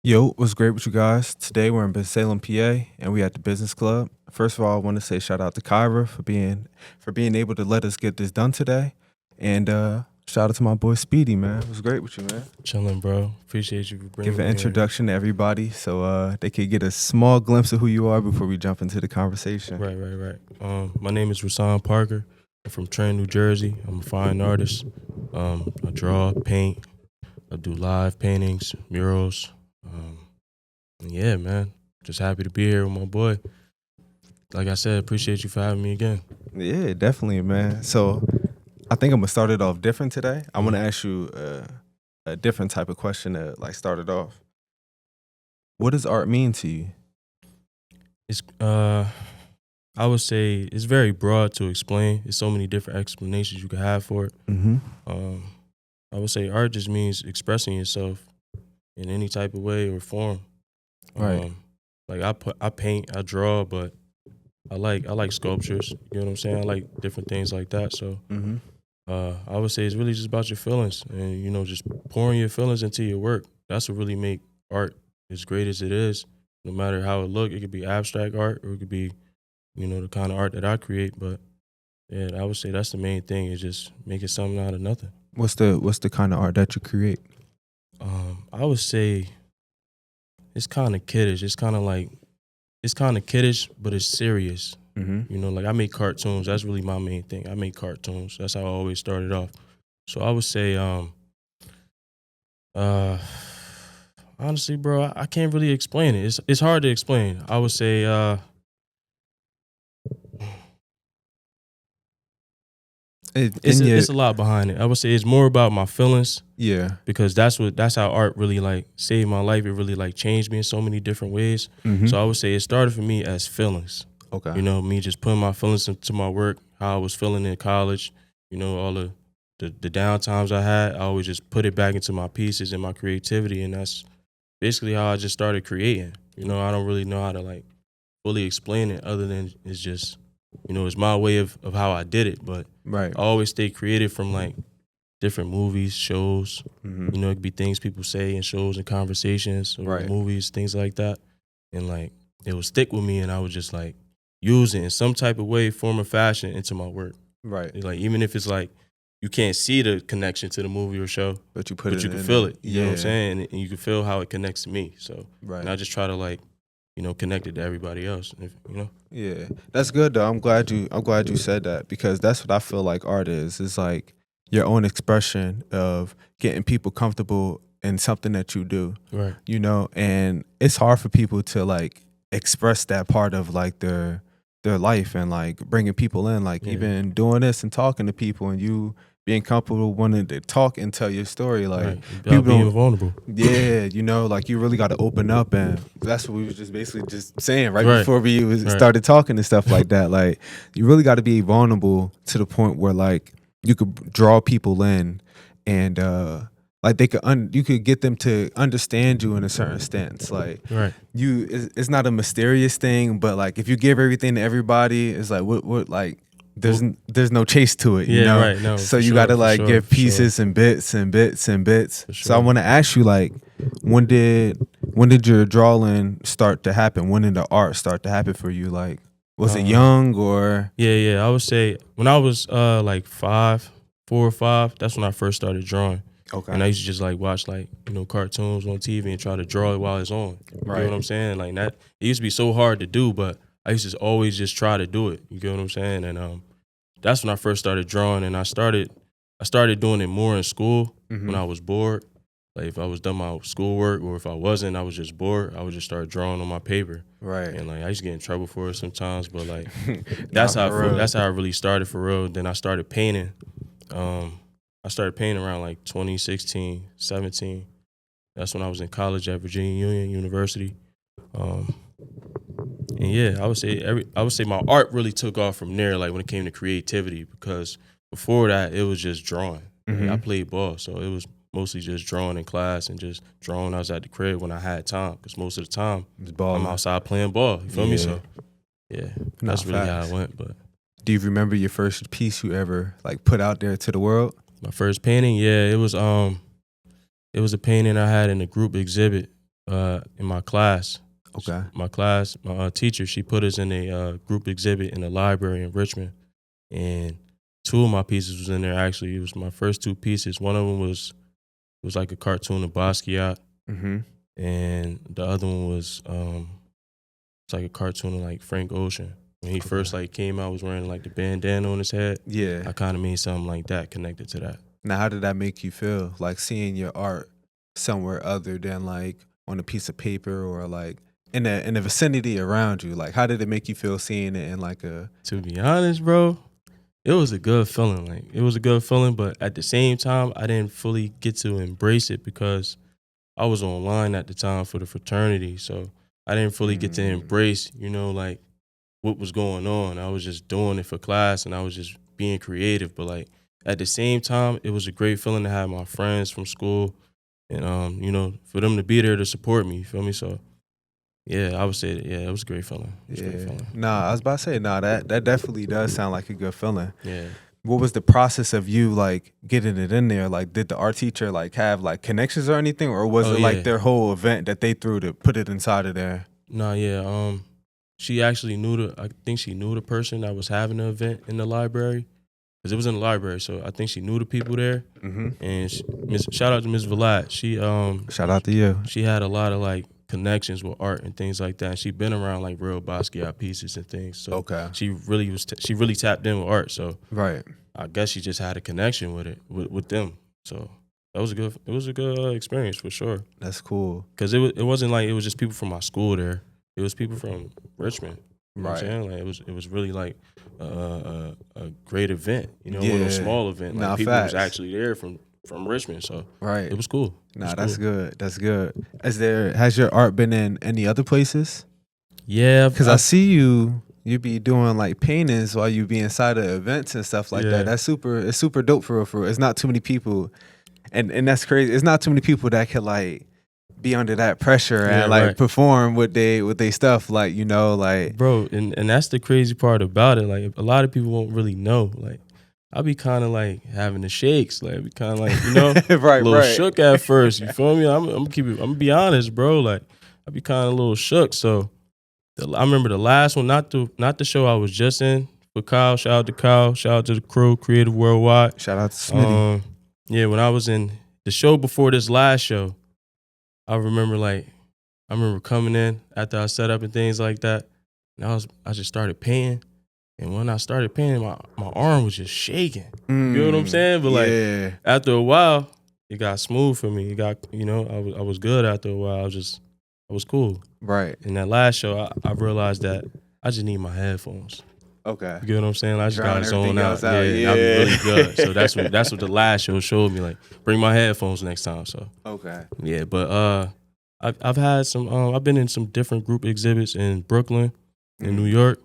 Yo, what's great with you guys? Today we're in Salem, PA, and we at the business club. First of all, I want to say shout out to Kyra for being able to let us get this done today, and shout out to my boy Speedy, man. What's great with you, man? Chilling, bro. Appreciate you for bringing Give an me here. introduction to everybody so they could get a small glimpse of who you are before we jump into the conversation. Right. My name is Rasan Parker. I'm from Trenton, New Jersey. I'm a fine artist. I draw, paint. I do live paintings, murals. And yeah, man. Just happy to be here with my boy. Like I said, appreciate you for having me again. Yeah, definitely, man. So I think I'm gonna start it off different today. I want to ask you a different type of question to like start it off. What does art mean to you? It's I would say it's very broad to explain. There's so many different explanations you can have for it. Mm-hmm. I would say art just means expressing yourself in any type of way or form. Right. Like I paint, I draw, but I like sculptures. You know what I'm saying? I like different things like that. So Mm-hmm. I would say it's really just about your feelings, and just pouring your feelings into your work. That's what really make art as great as it is. No matter how it look, it could be abstract art or it could be the kind of art that I create. But yeah, I would say that's the main thing is just making something out of nothing. What's the kind of art that you create? I would say it's kind of kiddish. It's kind of kiddish, but it's serious. Mm-hmm. Like I make cartoons. That's really my main thing. I make cartoons. That's how I always started off. So I would say, honestly, bro, I can't really explain it. It's hard to explain. I would say, it's a lot behind it. I would say it's more about my feelings. Yeah. Because that's how art really like saved my life. It really like changed me in so many different ways. Mm-hmm. So I would say it started for me as feelings. Okay. Me just putting my feelings into my work, how I was feeling in college, all the down times I had, I always just put it back into my pieces and my creativity, and that's basically how I just started creating. I don't really know how to like fully explain it other than it's just, it's my way of how I did it. But Right. I always stay creative from like different movies, shows. Mm-hmm. It could be things people say in shows and conversations or Right. movies, things like that. And like it would stick with me, and I would just like use it in some type of way, form, or fashion into my work. Right. Like even if it's like you can't see the connection to the movie or show, But you but you can feel it. You know what I'm saying? And you can feel how it connects to me. So Right. and I just try to like, connect it to everybody else. Yeah. That's good though. I'm glad you said that because that's what I feel like art is. It's like your own expression of getting people comfortable in something that you do. Right. And it's hard for people to like express that part of like their life and like bringing people in, like even doing this and talking to people and you being comfortable wanting to talk and tell your story, like Right. people Being don't. vulnerable. Yeah, like you really got to open up, and that's what we was just basically just saying right Right. before we Right. started talking and stuff like that. Like you really got to be vulnerable to the point where like you could draw people in, and like they could you could get them to understand you in a certain stance. Like Right. it's not a mysterious thing, but like if you give everything to everybody, it's like what like there's no chase to it, you Yeah, know? right. No, So for you sure, got to for like sure, give for sure. pieces and bits and bits and bits. For So I sure. want to ask you, like, when did your drawing start to happen? When did the art start to happen for you? Like, was it young or? Yeah. I would say when I was like 4 or 5, that's when I first started drawing. Okay. And I used to just like watch like, cartoons on TV and try to draw it while it's on. You Right. know what I'm saying? Like that, it used to be so hard to do, but I used to always just try to do it. You get what I'm saying? And that's when I first started drawing, and I started doing it more in school when I was bored. Like if I was done my schoolwork or if I wasn't, I was just bored, I would just start drawing on my paper. Right. And like I used to get in trouble for it sometimes, but like that's how I really started for real. Then I started painting. I started painting around like 2016, 17. That's when I was in college at Virginia Union University. And yeah, I would say my art really took off from there, like when it came to creativity, because before that it was just drawing. Like, I played ball, so it was mostly just drawing in class and just drawing. I was at the crib when I had time, because most of the time I'm outside playing ball. You feel me? So yeah, that's really how it went. But do you remember your first piece you ever like put out there to the world? my first painting, yeah, it was a painting I had in a group exhibit. in my class. Okay. My teacher, she put us in a group exhibit in the library in Richmond, and two of my pieces was in there. Actually, it was my first two pieces. One of them was like a cartoon of Basquiat, Mm-hmm. and the other one was it's like a cartoon of like Frank Ocean. When he first like came out, was wearing like the bandana on his head. Yeah. I kind of made something like that connected to that. Now, how did that make you feel? Like seeing your art somewhere other than like on a piece of paper or like in the vicinity around you? Like, how did it make you feel seeing it in like a? To be honest, bro, it was a good feeling. Like it was a good feeling, but at the same time, I didn't fully get to embrace it because I was online at the time for the fraternity, so I didn't fully get to embrace, like what was going on. I was just doing it for class and I was just being creative. But like at the same time, it was a great feeling to have my friends from school and for them to be there to support me. You feel me? So yeah, I would say that, yeah, it was a great feeling. It was a great feeling. Nah, I was about to say, nah, that definitely does sound like a good feeling. Yeah. What was the process of you like getting it in there? Like, did the art teacher like have like connections or anything, or was it like their whole event that they threw to put it inside of there? No, yeah. She actually I think she knew the person that was having the event in the library, because it was in the library. So I think she knew the people there. Mm-hmm. And shout out to Miss Vlad. She shout out to you. She had a lot of like connections with art and things like that. And she been around like real Basquiat pieces and things. So she really tapped in with art. So right, I guess she just had a connection with it with them. So it was a good experience for sure. That's cool. Because it wasn't like it was just people from my school there. It was people from Richmond. You know right. what I'm saying? Like it was really like a great event. A small event. Like people was actually there from Richmond. So right, it was cool. Nah, that's good. That's good. Has your art been in any other places? Yeah, because I see you be doing like paintings while you be inside of events and stuff like that. It's super dope for real. It's not too many people, and that's crazy. It's not too many people that could like be under that pressure and like perform with they stuff, like like bro. And that's the crazy part about it. Like a lot of people won't really know. Like I be kind of like having the shakes. Like be kind of like a little shook at first. You feel me? I'm gonna be honest, bro. Like I be kind of a little shook. So I remember the last one, not the show I was just in. With Kyle, shout out to Kyle, shout out to the crew, Creative Worldwide. Shout out to Smitty. Yeah, when I was in the show before this last show, I remember coming in after I set up and things like that, and I just started painting, and when I started painting, my arm was just shaking. You know what I'm saying? But like after a while, it got smooth for me. It got I was good after a while. I was cool. Right. In that last show, I realized that I just need my headphones. Okay. You get what I'm saying? I just gotta zone out. Yeah, I'll be really good. So that's what the last show showed me. Like, bring my headphones next time. So okay. Yeah, but I've had some. I've been in some different group exhibits in Brooklyn, in New York.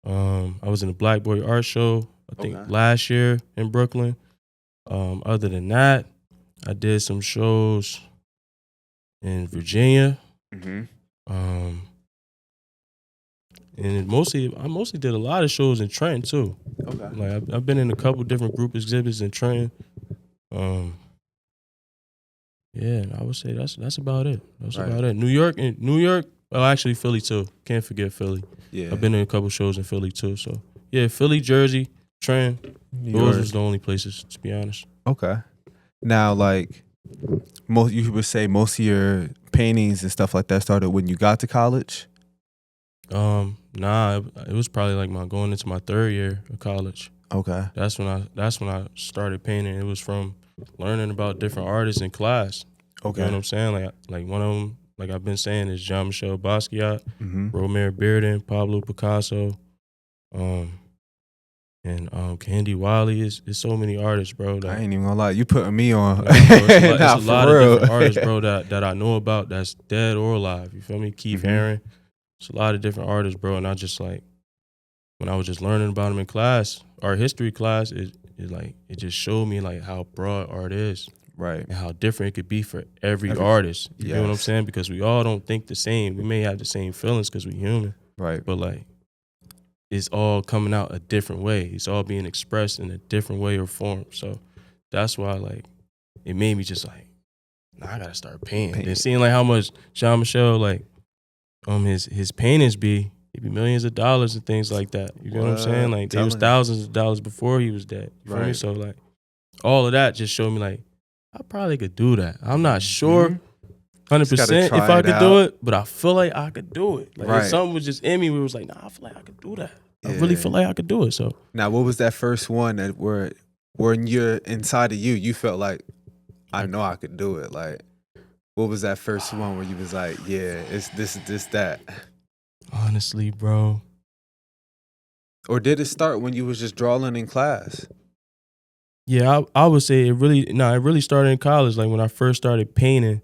I was in the Black Boy Art Show, I think last year in Brooklyn. Other than that, I did some shows in Virginia. Mm-hmm. And I mostly did a lot of shows in Trenton too. Okay. Like I've been in a couple different group exhibits in Trenton. Yeah, I would say that's about it. That's about it. New York. Oh, actually Philly too. Can't forget Philly. Yeah. I've been in a couple shows in Philly too. So yeah, Philly, Jersey, Trenton. Those was the only places, to be honest. Okay. Now, like you would say most of your paintings and stuff like that started when you got to college? Nah, it was probably like going into my third year of college. Okay. That's when I started painting. It was from learning about different artists in class. Okay. You know what I'm saying? Like one of them, like I've been saying, is Jean-Michel Basquiat, mm-hmm. Romare Bearden, Pablo Picasso, and Candy Wiley. Is so many artists, bro. I ain't even gonna lie, you putting me on. It's a lot of different artists, bro, that I know about that's dead or alive. You feel me? Keith Haring. It's a lot of different artists, bro, and I just like when I was just learning about them in class, art history class, it just showed me like how broad art is. Right. And how different it could be for every artist. You know what I'm saying? Because we all don't think the same. We may have the same feelings because we're human. Right. But like, it's all coming out a different way. It's all being expressed in a different way or form. So that's why like, it made me just like, nah, I gotta start painting. Then seeing like how much Jean Michel like his paintings be, it be millions of dollars and things like that. You know what I'm saying? Like they was thousands of dollars before he was dead. You feel me? So like all of that just showed me like I probably could do that. I'm not sure 100% if I could do it, but I feel like I could do it. Like something was just in me where it was like, nah, I feel like I could do that. I really feel like I could do it. So now, what was that first one that where when you're inside of you felt like I know I could do it? Like, what was that first one where you was like, yeah, it's this, that? Honestly, bro. Or did it start when you was just drawing in class? Yeah, I would say it really started in college. Like when I first started painting,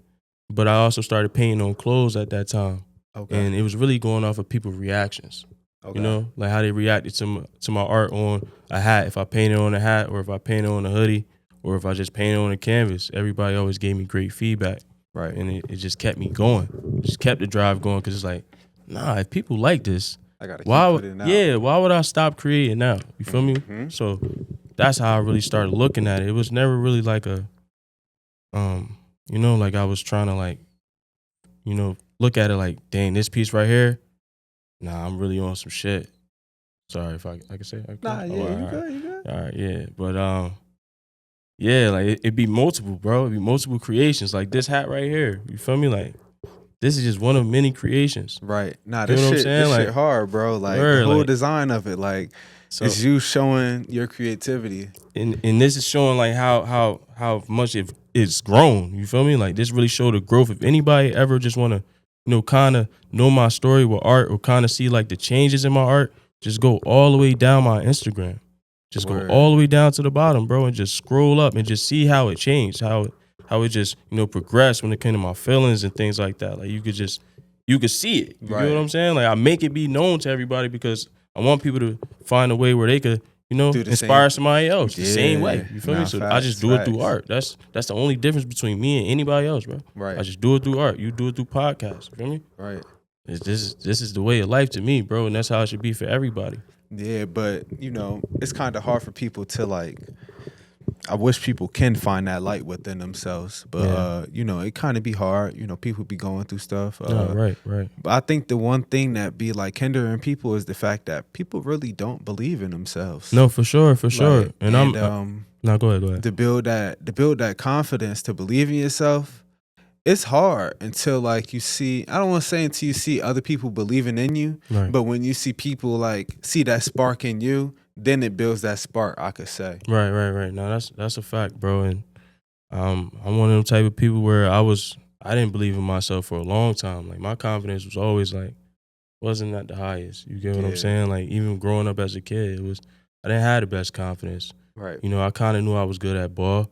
but I also started painting on clothes at that time. Okay. And it was really going off of people's reactions. Okay. You know, like how they reacted to my art on a hat. If I painted on a hat, or if I painted on a hoodie, or if I just painted on a canvas, everybody always gave me great feedback. Right. And it just kept me going. It just kept the drive going because it's like, nah, if people like this, I gotta keep putting it out. Yeah, why would I stop creating now? You feel me? So that's how I really started looking at it. It was never really like a, you know, like I was trying to like, you know, look at it like, dang, this piece right here, nah, I'm really on some shit. Sorry if I can say it. Nah, yeah, you good. All right, yeah. But yeah, like it'd be multiple, bro. It'd be multiple creations. Like this hat right here. You feel me? Like this is just one of many creations. Right. Nah, this shit hard, bro. Like the whole design of it, like it's you showing your creativity. And this is showing like how much it's grown. You feel me? Like this really showed the growth. If anybody ever just wanna, you know, kinda know my story with art or kinda see like the changes in my art, just go all the way down my Instagram. Just go all the way down to the bottom, bro, and just scroll up and just see how it changed, how it just, you know, progressed when it came to my feelings and things like that. Like you could see it. You know what I'm saying? Like I make it be known to everybody because I want people to find a way where they could, you know, inspire somebody else the same way. You feel me? So I just do it through art. That's the only difference between me and anybody else, bro. Right. I just do it through art. You do it through podcasts. You feel me? Right. This is the way of life to me, bro, and that's how it should be for everybody. Yeah, but you know, it's kind of hard for people to like. I wish people can find that light within themselves, but you know, it kind of be hard. You know, people be going through stuff. Right. But I think the one thing that be like hindering people is the fact that people really don't believe in themselves. No, for sure. Like, and I'm no, go ahead. To build that confidence, to believe in yourself. It's hard until like you see, I don't want to say until you see other people believing in you, but when you see people like see that spark in you, then it builds that spark, I could say. Right. No, that's a fact, bro. And I'm one of them type of people where I didn't believe in myself for a long time. Like my confidence was always like, wasn't at the highest. You get what I'm saying? Like even growing up as a kid, I didn't have the best confidence. Right. You know, I kind of knew I was good at ball,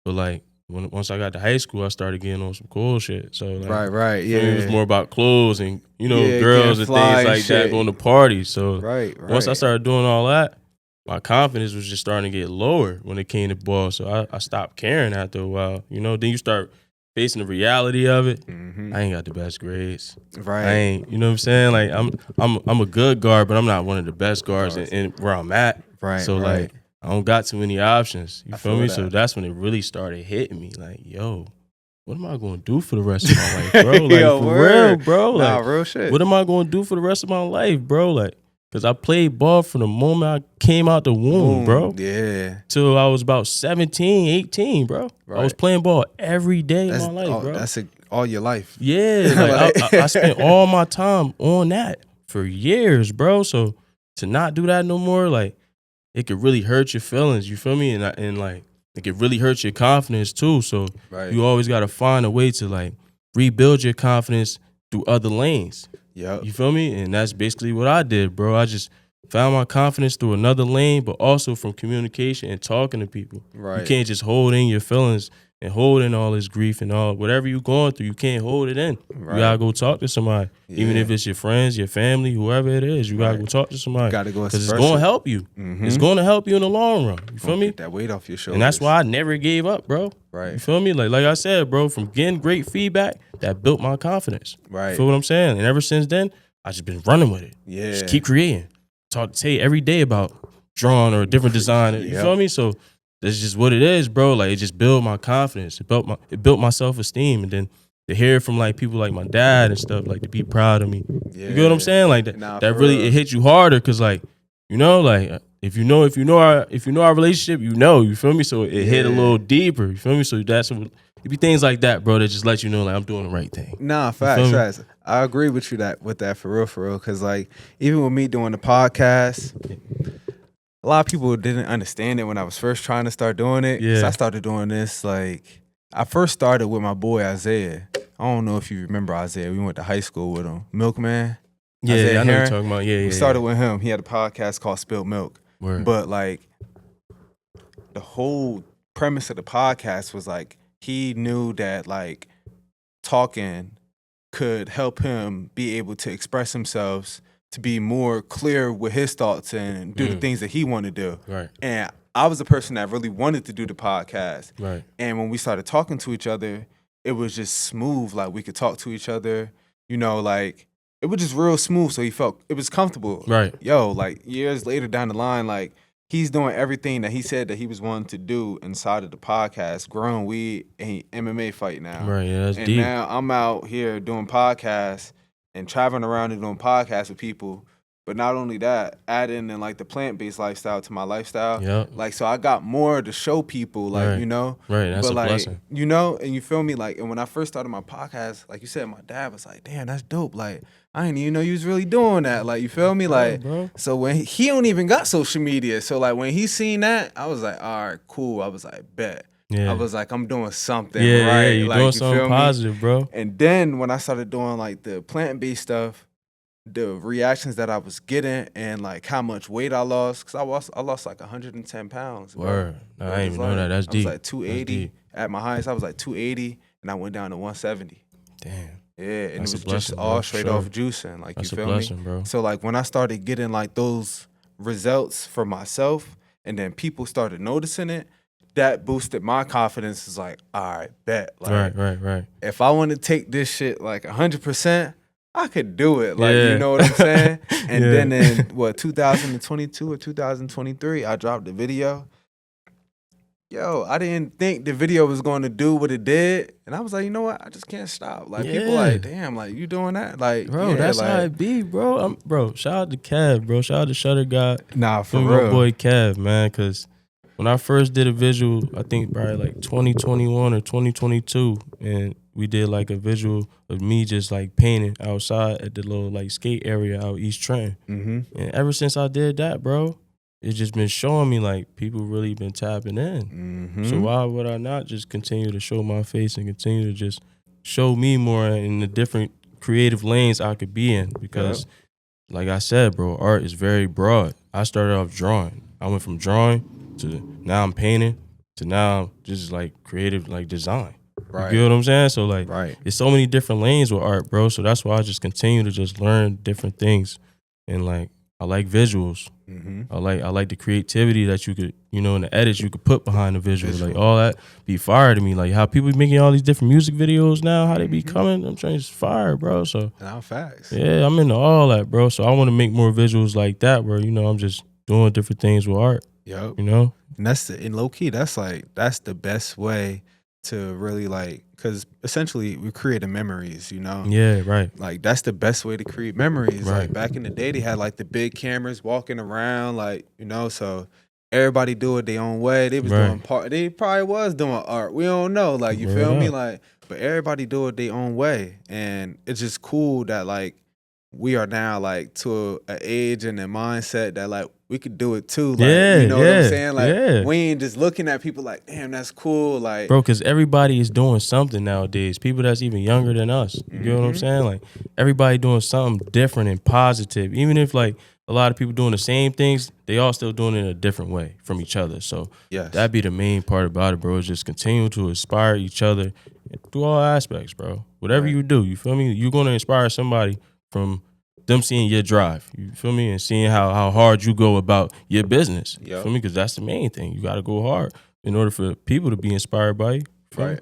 but like, once I got to high school, I started getting on some cool shit. So like, right, yeah. It was more about clothes and, you know, girls and things like that, going to parties. So once I started doing all that, my confidence was just starting to get lower when it came to ball. So I stopped caring after a while. You know, then you start facing the reality of it. I ain't got the best grades. Right. I ain't, you know what I'm saying? Like I'm a good guard, but I'm not one of the best guards in where I'm at. Right. So like, I don't got too many options. You feel me? So that's when it really started hitting me. Like, yo, what am I going to do for the rest of my life, bro? Like, yo, for real, bro. Like, real shit. What am I going to do for the rest of my life, bro? Like, because I played ball from the moment I came out the womb, bro. Yeah. Till I was about 17, 18, bro. Right. I was playing ball every day in my life, bro. That's all your life. Yeah. Like, I spent all my time on that for years, bro. So to not do that no more, like, it could really hurt your feelings, you feel me? And like, it could really hurt your confidence too. So you always got to find a way to like rebuild your confidence through other lanes. Yeah, you feel me? And that's basically what I did, bro. I just found my confidence through another lane, but also from communication and talking to people. Right. You can't just hold in your feelings and hold in all this grief and all whatever you're going through. You can't hold it in. Right. You gotta go talk to somebody, even if it's your friends, your family, whoever it is. You gotta go talk to somebody. You gotta go because it's gonna help you. It's gonna help you in the long run. You feel me? Get that weight off your shoulders. And that's why I never gave up, bro. Right. You feel me? Like I said, bro, from getting great feedback, that built my confidence. Right. You feel what I'm saying? And ever since then, I just been running with it. Yeah. Just keep creating. Tell you every day about drawing or a different design. You feel me? So that's just what it is, bro. Like, it just built my confidence. It built my self-esteem. And then to hear from like people like my dad and stuff, like to be proud of me. Yeah. You get what I'm saying? Like Nah, that for really, real. it hits you harder. Cause like, you know, like if you know our relationship, you feel me? So it hit a little deeper. You feel me? So that's what it be things like that, bro, that just let you know like I'm doing the right thing. Nah, You feel me? facts. I agree with you with that for real. Cause like even with me doing the podcast, a lot of people didn't understand it when I was first trying to start doing it. Cause Yeah. I started doing this like I first started with my boy Isaiah. I don't know if you remember Isaiah. We went to high school with him. Milkman. Yeah, Isaiah I know you're Heron. talking about. Yeah, We started with him. He had a podcast called Spilled Milk. Word. But like the whole premise of the podcast was like he knew that like talking could help him be able to express himself, to be more clear with his thoughts and do the things that he wanted to do. Right. And I was a person that really wanted to do the podcast. Right. And when we started talking to each other, it was just smooth. Like we could talk to each other, you know, like it was just real smooth. So he felt it was comfortable. Right. Yo, like years later down the line, like he's doing everything that he said that he was wanting to do inside of the podcast, growing weed and MMA fight now. Right. Yeah, that's and deep. now I'm out here doing podcasts and traveling around and doing podcasts with people. But not only that, adding in like the plant-based lifestyle to my lifestyle. Yep. Like, so I got more to show people, like, Right. you know? Right. That's but a like, blessing. you know, and you feel me? Like, and when I first started my podcast, like you said, my dad was like, damn, that's dope. Like, I didn't even know you was really doing that. Like, you feel me? Like, bro. so when he don't even got social media. So like when he seen that, I was like, all right, cool. I was like, bet. Yeah. I was like, I'm doing something Yeah, right. yeah, you're like, doing you something feel me? positive, bro. And then when I started doing like the plant-based stuff, the reactions that I was getting and like how much weight I lost, because I lost like 110 pounds. Bro. Word. No, I It didn't was even know that. That's I deep. was like 280. At my highest, I was like 280, and I went down to 170. Damn. Yeah, and That's it a was blessing, just bro, all for straight sure. off juicing. Like, That's you a feel blessing, me? bro. So like when I started getting like those results for myself, and then people started noticing it, that boosted my confidence. Is like, all right, bet. Like, Right. if I want to take this shit like 100%, I could do it. Like, Yeah. you know what I'm saying? And Yeah. then in 2022 or 2023, I dropped a video. Yo, I didn't think the video was going to do what it did. And I was like, you know what? I just can't stop. Like, people Yeah. like, damn, like, you doing that? Like, Bro, yeah, that's like, how it be, bro. Bro, shout out to Kev, bro. Shout out to Shutter God. nah, for Feel me, real. my boy Kev, man, because when I first did a visual, I think probably like 2021 or 2022, and we did like a visual of me just like painting outside at the little like skate area out East Trenton. Mm-hmm. And ever since I did that, bro, it's just been showing me like people really been tapping in. Mm-hmm. So why would I not just continue to show my face and continue to just show me more in the different creative lanes I could be in? Because like I said, bro, art is very broad. I started off drawing. I went from drawing to now I'm painting to now just like creative like design. Right. You get what I'm saying? So like Right. there's so many different lanes with art, bro. So that's why I just continue to just learn different things. And like I like visuals. Mm-hmm. I like the creativity that you could, you know, in the edits you could put behind the visual. Like all that be fire to me. Like how people be making all these different music videos now, how they be coming, I'm trying to fire, bro. So Now, facts. yeah, I'm into all that, bro. So I want to make more visuals like that where, you know, I'm just doing different things with art. Yep. You know? And that's in low key, that's the best way to really like, because essentially we're creating memories, you know? Yeah, right. Like that's the best way to create memories. Right. Like back in the day, they had like the big cameras walking around, like, you know, so everybody do it their own way. They was doing they probably was doing art. We don't know. Like, you feel me? Like, but everybody do it their own way. And it's just cool that like we are now like to an age and a mindset that like we could do it too. Like, you know what I'm saying? Like we ain't just looking at people like, damn, that's cool. Like, bro, because everybody is doing something nowadays. People that's even younger than us. You get what I'm saying? Like everybody doing something different and positive. Even if like a lot of people doing the same things, they all still doing it in a different way from each other. So that'd be the main part about it, bro, is just continue to inspire each other through all aspects, bro. Whatever you do, you feel me? You're going to inspire somebody from them seeing your drive, you feel me? And seeing how hard you go about your business, you feel me? Because that's the main thing. You got to go hard in order for people to be inspired by you. Right.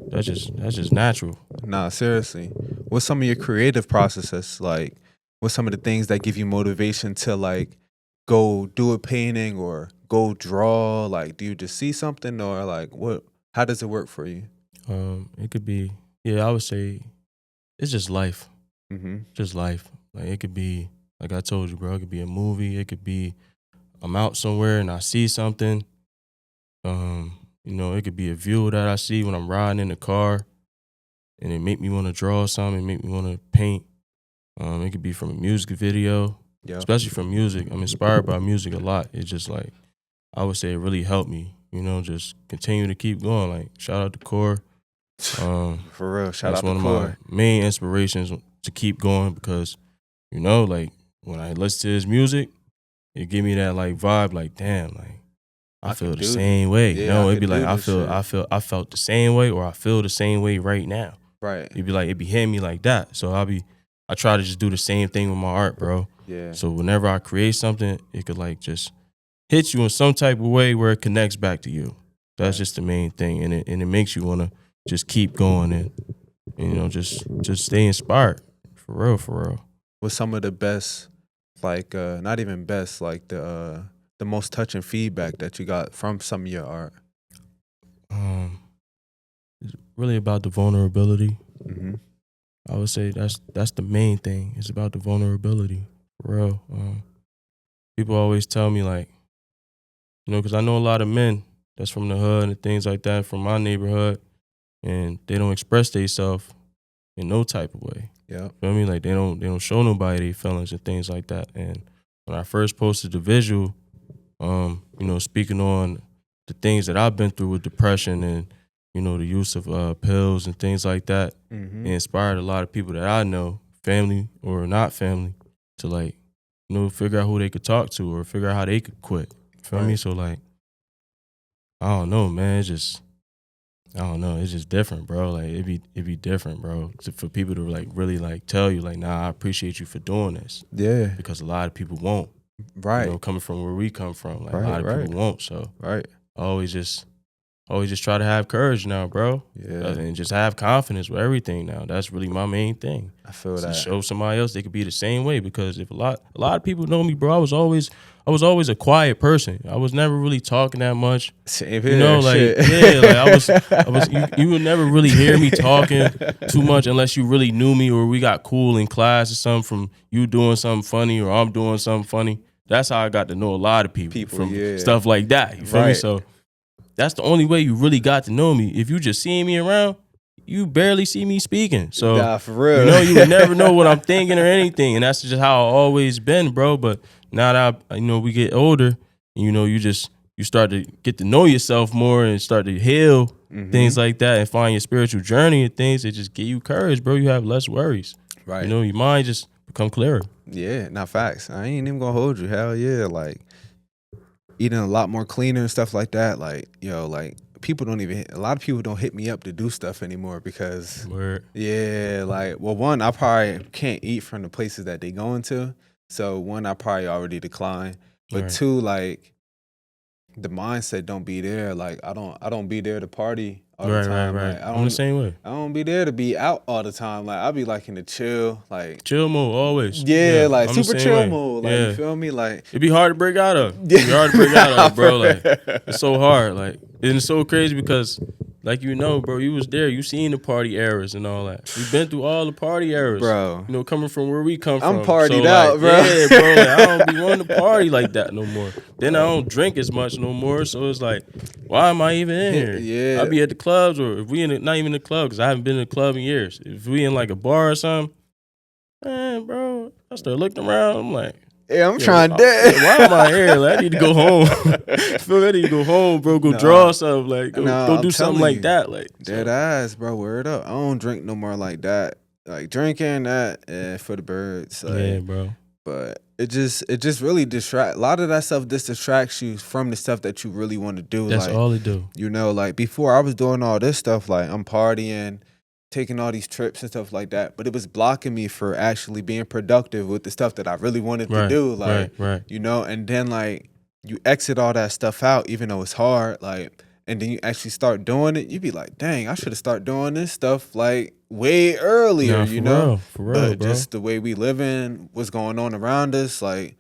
That's just natural. Nah, seriously. What's some of your creative processes? Like, what's some of the things that give you motivation to like go do a painting or go draw? Like, do you just see something, or like what? How does it work for you? It could be, yeah, I would say it's just life. Mm-hmm. Just life. Like it could be, like I told you, bro, it could be a movie. It could be I'm out somewhere and I see something. It could be a view that I see when I'm riding in the car and it make me want to draw something, make me want to paint. It could be from a music video, especially from music. I'm inspired by music a lot. It's just like, I would say it really helped me, just continue to keep going. Like, shout out to Core. For real, shout out to That's one of Core. my main inspirations to keep going because, like when I listen to his music, it give me that like vibe, like damn, like I feel the same way. Yeah, It'd be like I felt the same way, or I feel the same way right now. Right. It'd be like it be hitting me like that. So I try to just do the same thing with my art, bro. Yeah. So whenever I create something, it could like just hit you in some type of way where it connects back to you. That's just the main thing, and it makes you wanna just keep going and just stay inspired. For real. What's some of the best, like not even best, like the most touching feedback that you got from some of your art? It's really about the vulnerability. Mm-hmm. I would say that's the main thing. It's about the vulnerability, for real. People always tell me like, because I know a lot of men that's from the hood and things like that, from my neighborhood, and they don't express themselves in no type of way. Yeah. You know what I mean? Like they don't show nobody their feelings and things like that. And when I first posted the visual, speaking on the things that I've been through with depression and, the use of pills and things like that, Mm-hmm. it inspired a lot of people that I know, family or not family, to like, figure out who they could talk to or figure out how they could quit. Feel me? So like, I don't know, man. I don't know. It's just different, bro. Like it be different, bro. For people to like really like tell you like, nah, I appreciate you for doing this. Yeah. Because a lot of people won't. Right. Coming from where we come from, like Right, a lot of people won't. So Right. I always just try to have courage now, bro. Yeah. And just have confidence with everything now. That's really my main thing. I feel To that. show somebody else they could be the same way. Because if a lot of people know me, bro, I was always a quiet person. I was never really talking that much. Same here. You would never really hear me talking too much unless you really knew me or we got cool in class or something from you doing something funny or I'm doing something funny. That's how I got to know a lot of people from stuff like that. You feel me? So that's the only way you really got to know me. If you just see me around, you barely see me speaking. So nah, for real. you would never know what I'm thinking or anything. And that's just how I've always been, bro. But now that we get older, you start to get to know yourself more and start to heal things like that and find your spiritual journey and things that just give you courage, bro. You have less worries. Right. Your mind just become clearer. Yeah, not facts. I ain't even gonna hold you. Hell yeah. Like eating a lot more cleaner and stuff like that. Like, like a lot of people don't hit me up to do stuff anymore because one, I probably can't eat from the places that they going to. So one, I probably already declined. But two, like the mindset don't be there. Like I don't be there to party all the time. Right. Like, I'm the same way. I don't be there to be out all the time. Like I'll be like in the chill mode always. Yeah, like I'm super chill mode. Like you feel me? Like it'd be hard to break out of. It'd be hard to break out of, bro. Like it's so hard. Like and it's so crazy because like bro, you was there. You seen the party eras and all that. We've been through all the party eras. Bro. Coming from where we come from. I'm partied out, bro. Yeah, bro. Like, I don't be wanting to party like that no more. Then I don't drink as much no more. So it's like, why am I even in here? Yeah. I'll be at the clubs or if we not even in the club because I haven't been in a club in years. If we in like a bar or something, man, bro, I start looking around. I'm like, yeah, I'm trying dead. Why am I here? Like, I need to go home. I need to go home, bro. Go draw something. Like, go do something like that. Like, dead ass, bro. Word up. I don't drink no more like that. Like drinking that for the birds. Like, yeah, bro. But it just really distract. A lot of that stuff just distracts you from the stuff that you really want to do. That's like, all it do. Like before I was doing all this stuff, like I'm partying, taking all these trips and stuff like that, but it was blocking me for actually being productive with the stuff that I really wanted to do. Like, and then like you exit all that stuff out, even though it's hard, like, and then you actually start doing it, you be like, dang, I should have started doing this stuff like way earlier, For real, but bro. just the way we living, what's going on around us, like,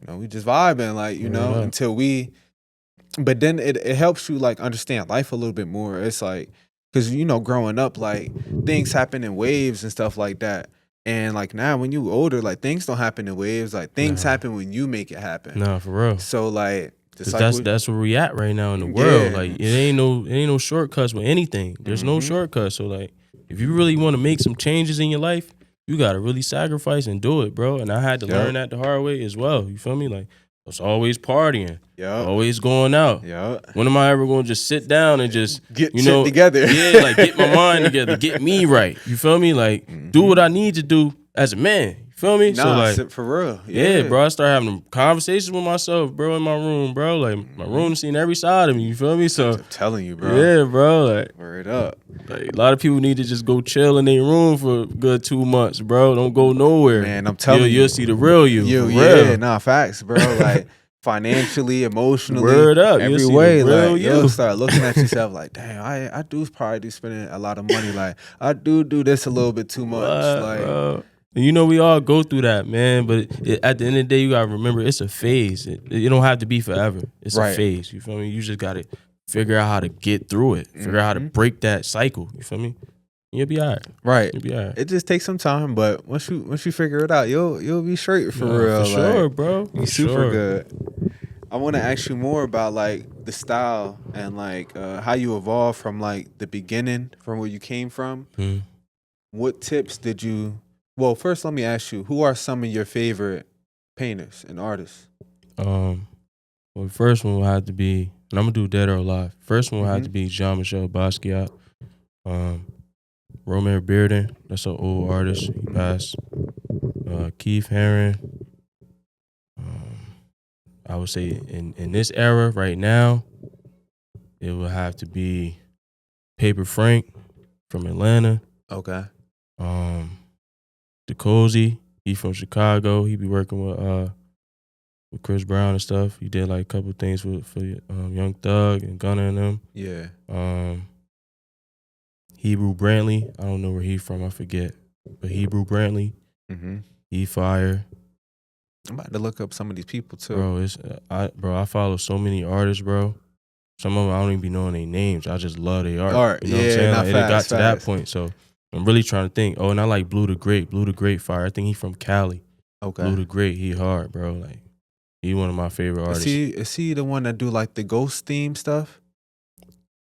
we just vibing, like, until we But then it helps you like understand life a little bit more. It's like, because growing up, like things happen in waves and stuff like that. And like now when you older, like things don't happen in waves. Like things happen when you make it happen. Nah, for real. So like, Cause that's where we at right now in the world. Yeah. Like it ain't no shortcuts with anything. There's no shortcuts. So like, if you really want to make some changes in your life, you gotta really sacrifice and do it, bro. And I had to learn that the hard way as well. You feel me? Like I was always partying, always going out. When am I ever gonna just sit down and just get shit together? Yeah, like get my mind together, get me right. You feel me? Like do what I need to do as a man. Feel me? Nah, so like for real. Yeah, bro. I started having conversations with myself, bro, in my room, bro. Like my room seen every side of me. You feel me? So I'm telling you, bro. Yeah, bro. Like word up. Like, a lot of people need to just go chill in their room for a good 2 months, bro. Don't go nowhere. Man, I'm telling you, you'll see the real you. Yeah, nah, facts, bro. Like financially, emotionally, word up, every way. Like you'll start looking at yourself like, damn, I do probably do spending a lot of money. Like I do this a little bit too much. Like. Bro? And we all go through that, man. But at the end of the day, you gotta remember it's a phase. It don't have to be forever. It's a phase. You feel me? You just gotta figure out how to get through it. Figure out how to break that cycle. You feel me? You'll be all right. Right. You'll be all right. It just takes some time, but once you figure it out, you'll be straight for real. For sure, bro. You super good. I want to ask you more about like the style and like how you evolved from like the beginning, from where you came from. What tips did you? Well, first let me ask you, who are some of your favorite painters and artists? Well, the first one will have to be, and I'm gonna do Dead or Alive. First one will have to be Jean-Michel Basquiat. Romare Bearden, that's an old artist. He passed. Keith Haring. I would say in this era right now, it would have to be Paper Frank from Atlanta. Okay. DeCozy, he from Chicago. He be working with Chris Brown and stuff. He did like a couple things for Young Thug and Gunna and them. Yeah. Hebrew Brantley, I don't know where he from, I forget. But Hebrew Brantley, he fire. I'm about to look up some of these people too. Bro, I follow so many artists, bro. Some of them I don't even be knowing their names. I just love their art. You know what I'm saying? Like, it got to that point, so I'm really trying to think. Oh, and I like Blue the Great. Blue the Great fire. I think he from Cali. Okay. Blue the Great, he hard, bro. Like he one of my favorite artists. Is he the one that do like the ghost theme stuff?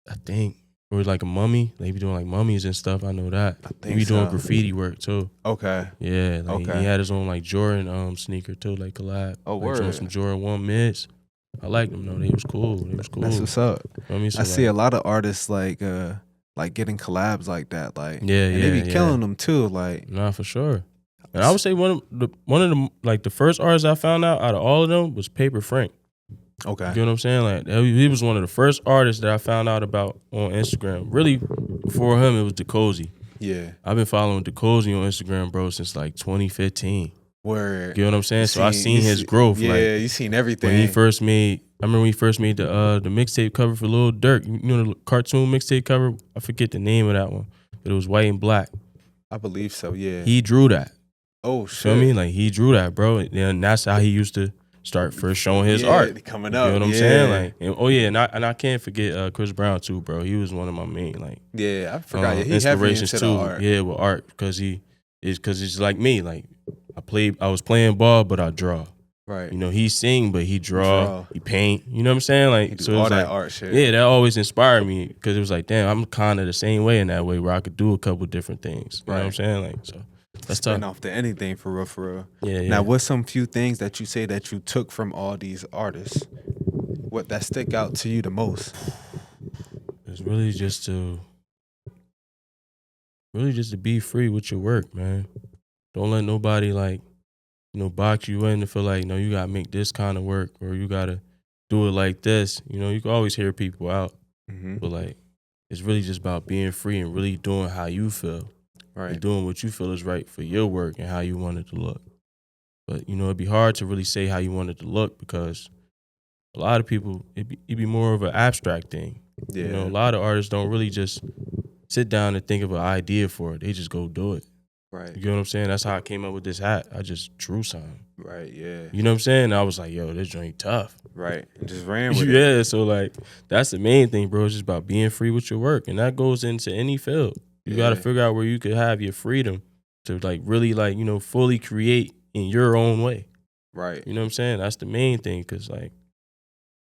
I think. Or like a mummy. They be doing like mummies and stuff. I know that. He be doing graffiti work too. Okay. Yeah. Like he had his own like Jordan sneaker too, like collab. Oh, like, word. Some Jordan 1 mids. I liked them though. They was cool. That's what's up. You know I see a lot of artists like getting collabs like that. Like and they be killing them too. Like nah, for sure. And I would say one of the like the first artists I found out of all of them was Paper Frank. Okay. You know what I'm saying? Like he was one of the first artists that I found out about on Instagram. Really, before him, it was DeCozy. Yeah. I've been following DeCozy on Instagram, bro, since like 2015. Where you know what I'm saying? So I seen his growth. Yeah, like, you seen everything. When he first made, I remember when he first made the mixtape cover for Lil Durk. You know the cartoon mixtape cover? I forget the name of that one, but it was white and black. I believe so. Yeah. He drew that. Oh shit. Feel me? Like he drew that, bro. And that's how he used to start first showing his art. Coming up. You know what I'm saying? Like, and I can't forget Chris Brown too, bro. He was one of my main Yeah, I forgot. He inspirations heavy into too. the art. Yeah, with art because it's like me. Like I was playing ball, but I draw. Right. You know, he sing, but he draw. He paint. You know what I'm saying? Like so all that art shit. Yeah, that always inspired me because it was like, damn, I'm kind of the same way in that way where I could do a couple different things. You know what I'm saying? Like so. That's Spin tough. off to anything for real. Yeah. Now, what's some few things that you say that you took from all these artists? What that stick out to you the most? It's really just to be free with your work, man. Don't let nobody box you in to feel like, you gotta make this kind of work or you gotta do it like this. You can always hear people out, but it's really just about being free and really doing how you feel. Right. And doing what you feel is right for your work and how you want it to look. But, it'd be hard to really say how you want it to look because a lot of people, it'd be more of an abstract thing. Yeah. A lot of artists don't really just sit down and think of an idea for it. They just go do it. Right. You know what I'm saying? That's how I came up with this hat. I just drew something. Right, yeah. You know what I'm saying? And I was like, yo, this joint tough. Right. And just ran with it. Yeah, so like that's the main thing, bro. It's just about being free with your work, and that goes into any field. You got to Yeah. figure out where you could have your freedom to like really like fully create in your own way. Right. You know what I'm saying? That's the main thing, because like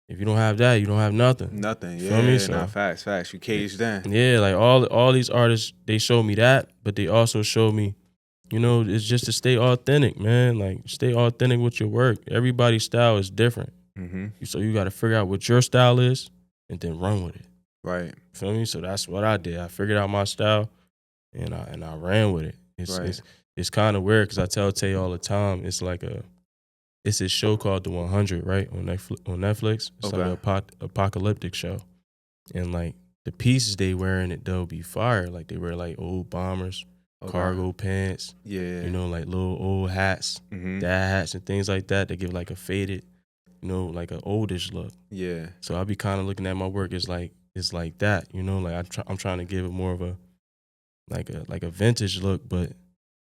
if you don't have that, you don't have nothing. Nothing. You Yeah. feel me? Nah, facts. You caged in. Yeah, like all these artists, they show me that, but they also show me, it's just to stay authentic, man. Like stay authentic with your work. Everybody's style is different. Mm-hmm. So you got to figure out what your style is and then run with it. Right. Feel me? So that's what I did. I figured out my style and I ran with it. It's kind of weird because I tell Tay all the time. It's like it's a show called The 100, right, on Netflix. It's like an apocalyptic show, and like the pieces they wear in it though be fire. Like they wear like old bombers, cargo pants, like little old hats, dad hats and things like that. They give like a faded, like an oldish look. Yeah. So I be kind of looking at my work as like it's like that, like I'm trying to give it more of a like a vintage look, but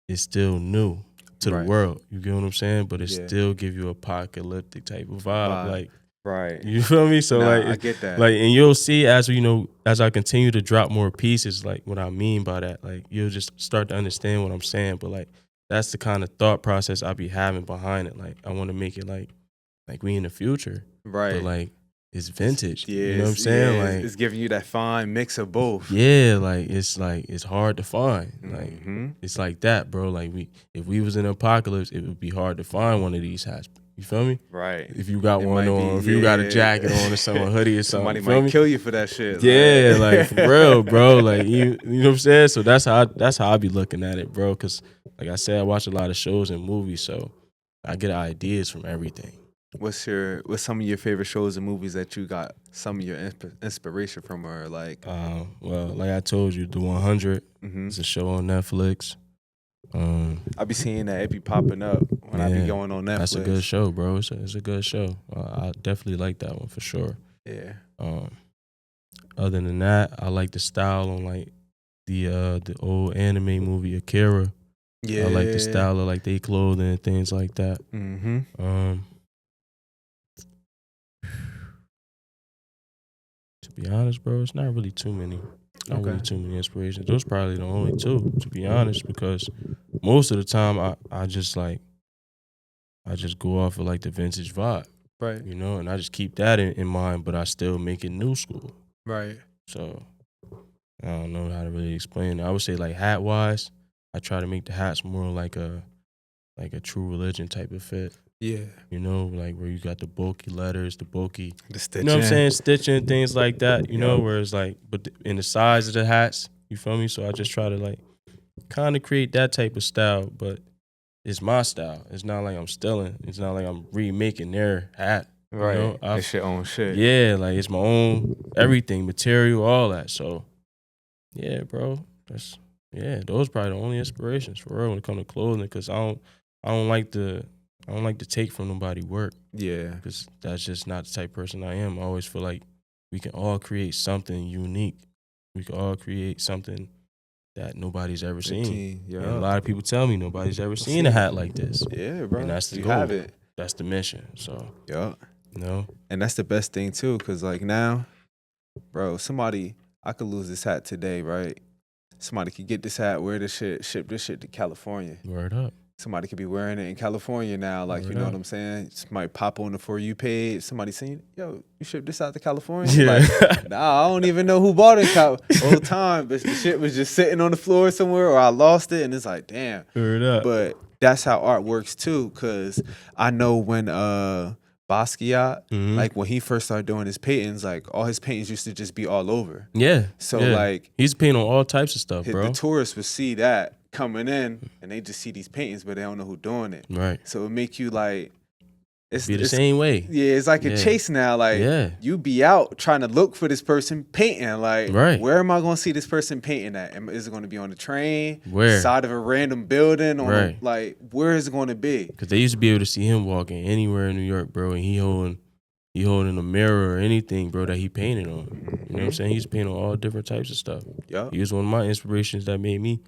it's still new to the world. You get what I'm saying? But it still give you apocalyptic type of vibe. Like, right. You feel me? So like I get that. Like, and you'll see as as I continue to drop more pieces, like what I mean by that, like you'll just start to understand what I'm saying. But like that's the kind of thought process I be having behind it. Like I want to make it like we in the future. Right. But like it's vintage. Yeah, you know what I'm saying? Yeah, like it's giving you that fine mix of both. Yeah, like it's hard to find. Like it's like that, bro. Like if we was in an apocalypse, it would be hard to find one of these hats. You feel me? Right. If you got one on, if you got a jacket on or something, a hoodie or something. Somebody might kill you for that shit. Yeah, like for real, bro. Like you know what I'm saying? So that's how I be looking at it, bro. Cause like I said, I watch a lot of shows and movies, so I get ideas from everything. What's some of your favorite shows and movies that you got some of your inspiration from, or like? Well, like I told you, The 100 is a show on Netflix. I be seeing that it be popping up when I be going on Netflix. That's a good show, bro. It's a good show. I definitely like that one for sure. Yeah. Other than that, I like the style on like the old anime movie Akira. Yeah. I like the style of like they clothing and things like that. To be honest, bro, it's not really too many. Not really too many inspirations. Those probably the only two, to be honest, because most of the time I just go off of like the vintage vibe. Right. And I just keep that in mind, but I still make it new school. Right. So I don't know how to really explain it. I would say like hat wise, I try to make the hats more like a true religion type of fit. Yeah. Like where you got the bulky letters, the stitching. You know what I'm saying? Stitching, things like that, where it's like, but in the size of the hats, you feel me? So I just try to like kind of create that type of style, but it's my style. It's not like I'm stealing. It's not like I'm remaking their hat. Right. It's your own shit. Yeah, like it's my own everything, material, all that. So yeah, bro. Those probably the only inspirations for real when it comes to clothing, because I don't like to take from nobody work. Yeah. Because that's just not the type of person I am. I always feel like we can all create something unique. We can all create something that nobody's ever seen. Yeah. And a lot of people tell me nobody's ever seen a hat like this. Yeah, bro. And that's the you goal. have it. That's the mission. So, And that's the best thing too, because like now, bro, I could lose this hat today, right? Somebody could get this hat, wear this shit, ship this shit to California. Word up. Somebody could be wearing it in California now, like, you know what I'm saying? Somebody pop on the For You page, somebody saying, yo, you shipped this out to California? Yeah. Like, nah, I don't even know who bought it whole time, but the shit was just sitting on the floor somewhere, or I lost it, and it's like, damn. Word up. But that's how art works too, because I know when Basquiat, like when he first started doing his paintings, like all his paintings used to just be all over. Yeah. So like he's painting on all types of stuff, bro. The tourists would see that coming in, and they just see these paintings, but they don't know who's doing it. Right. So it make you like it's the same way. Yeah, it's like a chase now. Like you be out trying to look for this person painting. Like, where am I going to see this person painting at? Is it going to be on the train? Where? Side of a random building? Or like, where is it going to be? Because they used to be able to see him walking anywhere in New York, bro, and he holding a mirror or anything, bro, that he painted on. You know what I'm saying? He's painting on all different types of stuff. Yeah. He was one of my inspirations that made me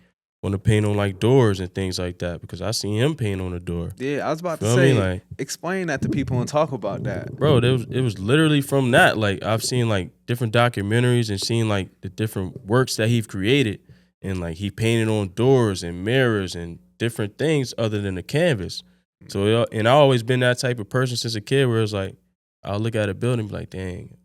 want to paint on like doors and things like that because I seen him paint on a door. Yeah, I was about to Feel say, me? Like, explain that to people and talk about that. bro, it was literally from that. Like, I've seen like different documentaries and seen like the different works that he's created, and like he painted on doors and mirrors and different things other than the canvas. So, and I always been that type of person since a kid where it's like I'll look at a building and be like, dang,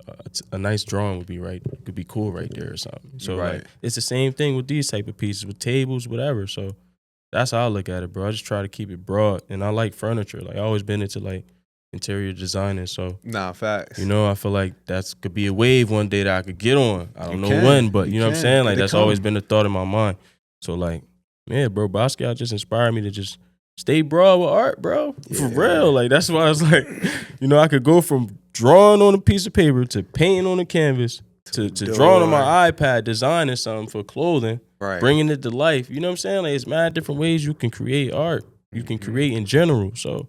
a nice drawing could be cool right there or something. So Right. like it's the same thing with these type of pieces, with tables, whatever. So that's how I look at it, bro. I just try to keep it broad, and I like furniture. Like I always been into like interior designing. So Nah, facts. you know, I feel like that's could be a wave one day that I could get on. I don't know can. when, but You you know what I'm can. saying? Like It'll that's always come. been a thought in my mind. So like, man, bro, Basquiat just inspired me to just stay broad with art, bro. For Yeah. real. Like that's why I was like, you know, I could go from drawing on a piece of paper to painting on a canvas to drawing on my iPad, designing something for clothing, Right. bringing it to life. You know what I'm saying? Like it's mad different ways you can create art. You can create in general. So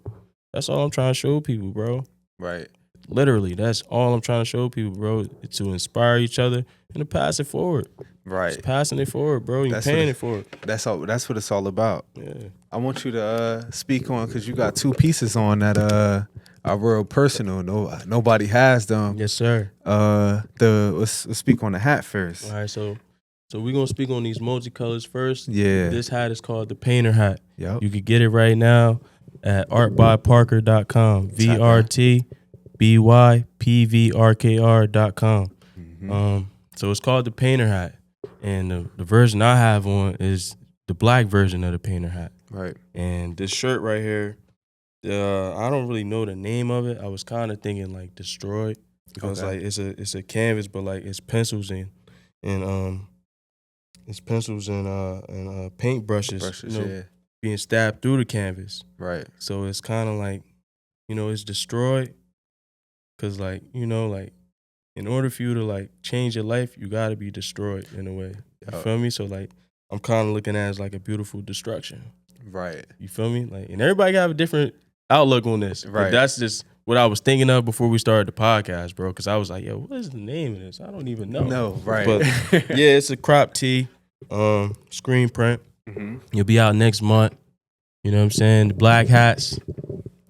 that's all I'm trying to show people, bro. Right. Literally, that's all I'm trying to show people, bro, to inspire each other and to pass it forward. Right. Just passing it forward, bro. You're paying it forward. That's all. That's what it's all about. Yeah. I want you to speak on, because you got two pieces on that are real personal. Nobody has them. Yes, sir. Let's speak on the hat first. All right, so we're gonna speak on these multicolors first. Yeah. This hat is called the Painter Hat. Yep. You can get it right now at artbyparker.com. VRTBYPVRKR.com. So it's called the Painter Hat. And the version I have on is the black version of the Painter Hat. Right. And this shirt right here, I don't really know the name of it. I was kind of thinking like Destroyed, because like it's a canvas, but like it's pencils and it's pencils and paint brushes, you know, yeah. being stabbed through the canvas. Right. So it's kind of like, you know, it's destroyed, because like, you know, like in order for you to like change your life, you got to be destroyed in a way. You feel me? So like I'm kind of looking at it as like a beautiful destruction. Right. You feel me? Like, and everybody got a different outlook on this. Right. But that's just what I was thinking of before we started the podcast, bro. Because I was like, yo, what is the name of this? I don't even know. No, right. But yeah, it's a crop tee, screen print. Mm-hmm. You'll be out next month. You know what I'm saying? The black hats,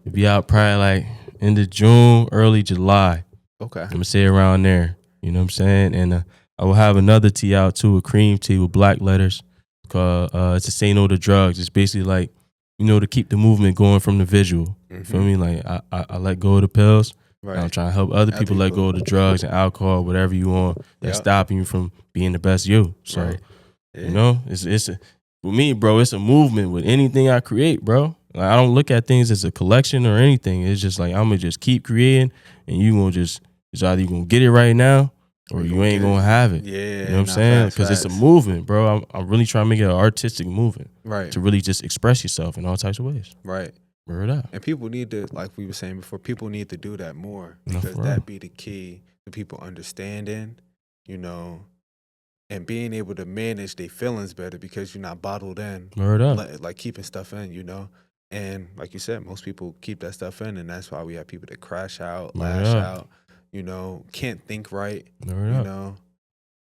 you'll be out probably like end of June, early July. Okay. I'm gonna say around there. You know what I'm saying? And I will have another tee out too, a cream tee with black letters. Called it's a Say No to Drugs. It's basically like, you know, to keep the movement going from the visual. You feel me? Like I let go of the pills. Right. I'm trying to help other people let go of the drugs and alcohol, whatever you want, that's stopping you from being the best you. So you know, it's with me, bro. It's a movement with anything I create, bro. Like, I don't look at things as a collection or anything. It's just like I'm gonna just keep creating, and you gonna it's either you gonna get it right now, or you ain't gonna have it. Yeah. You know what I'm saying? Because it's a movement, bro. I'm really trying to make it an artistic movement. Right. To really just express yourself in all types of ways. Right. Word up. And people need to, like we were saying before, people need to do that more, No, because for that real. be the key to people understanding, you know, and being able to manage their feelings better, because you're not bottled in. Word up. Like keeping stuff in, you know. And like you said, most people keep that stuff in, and that's why we have people that crash out, lash out, you know, can't think right, Word you up. know.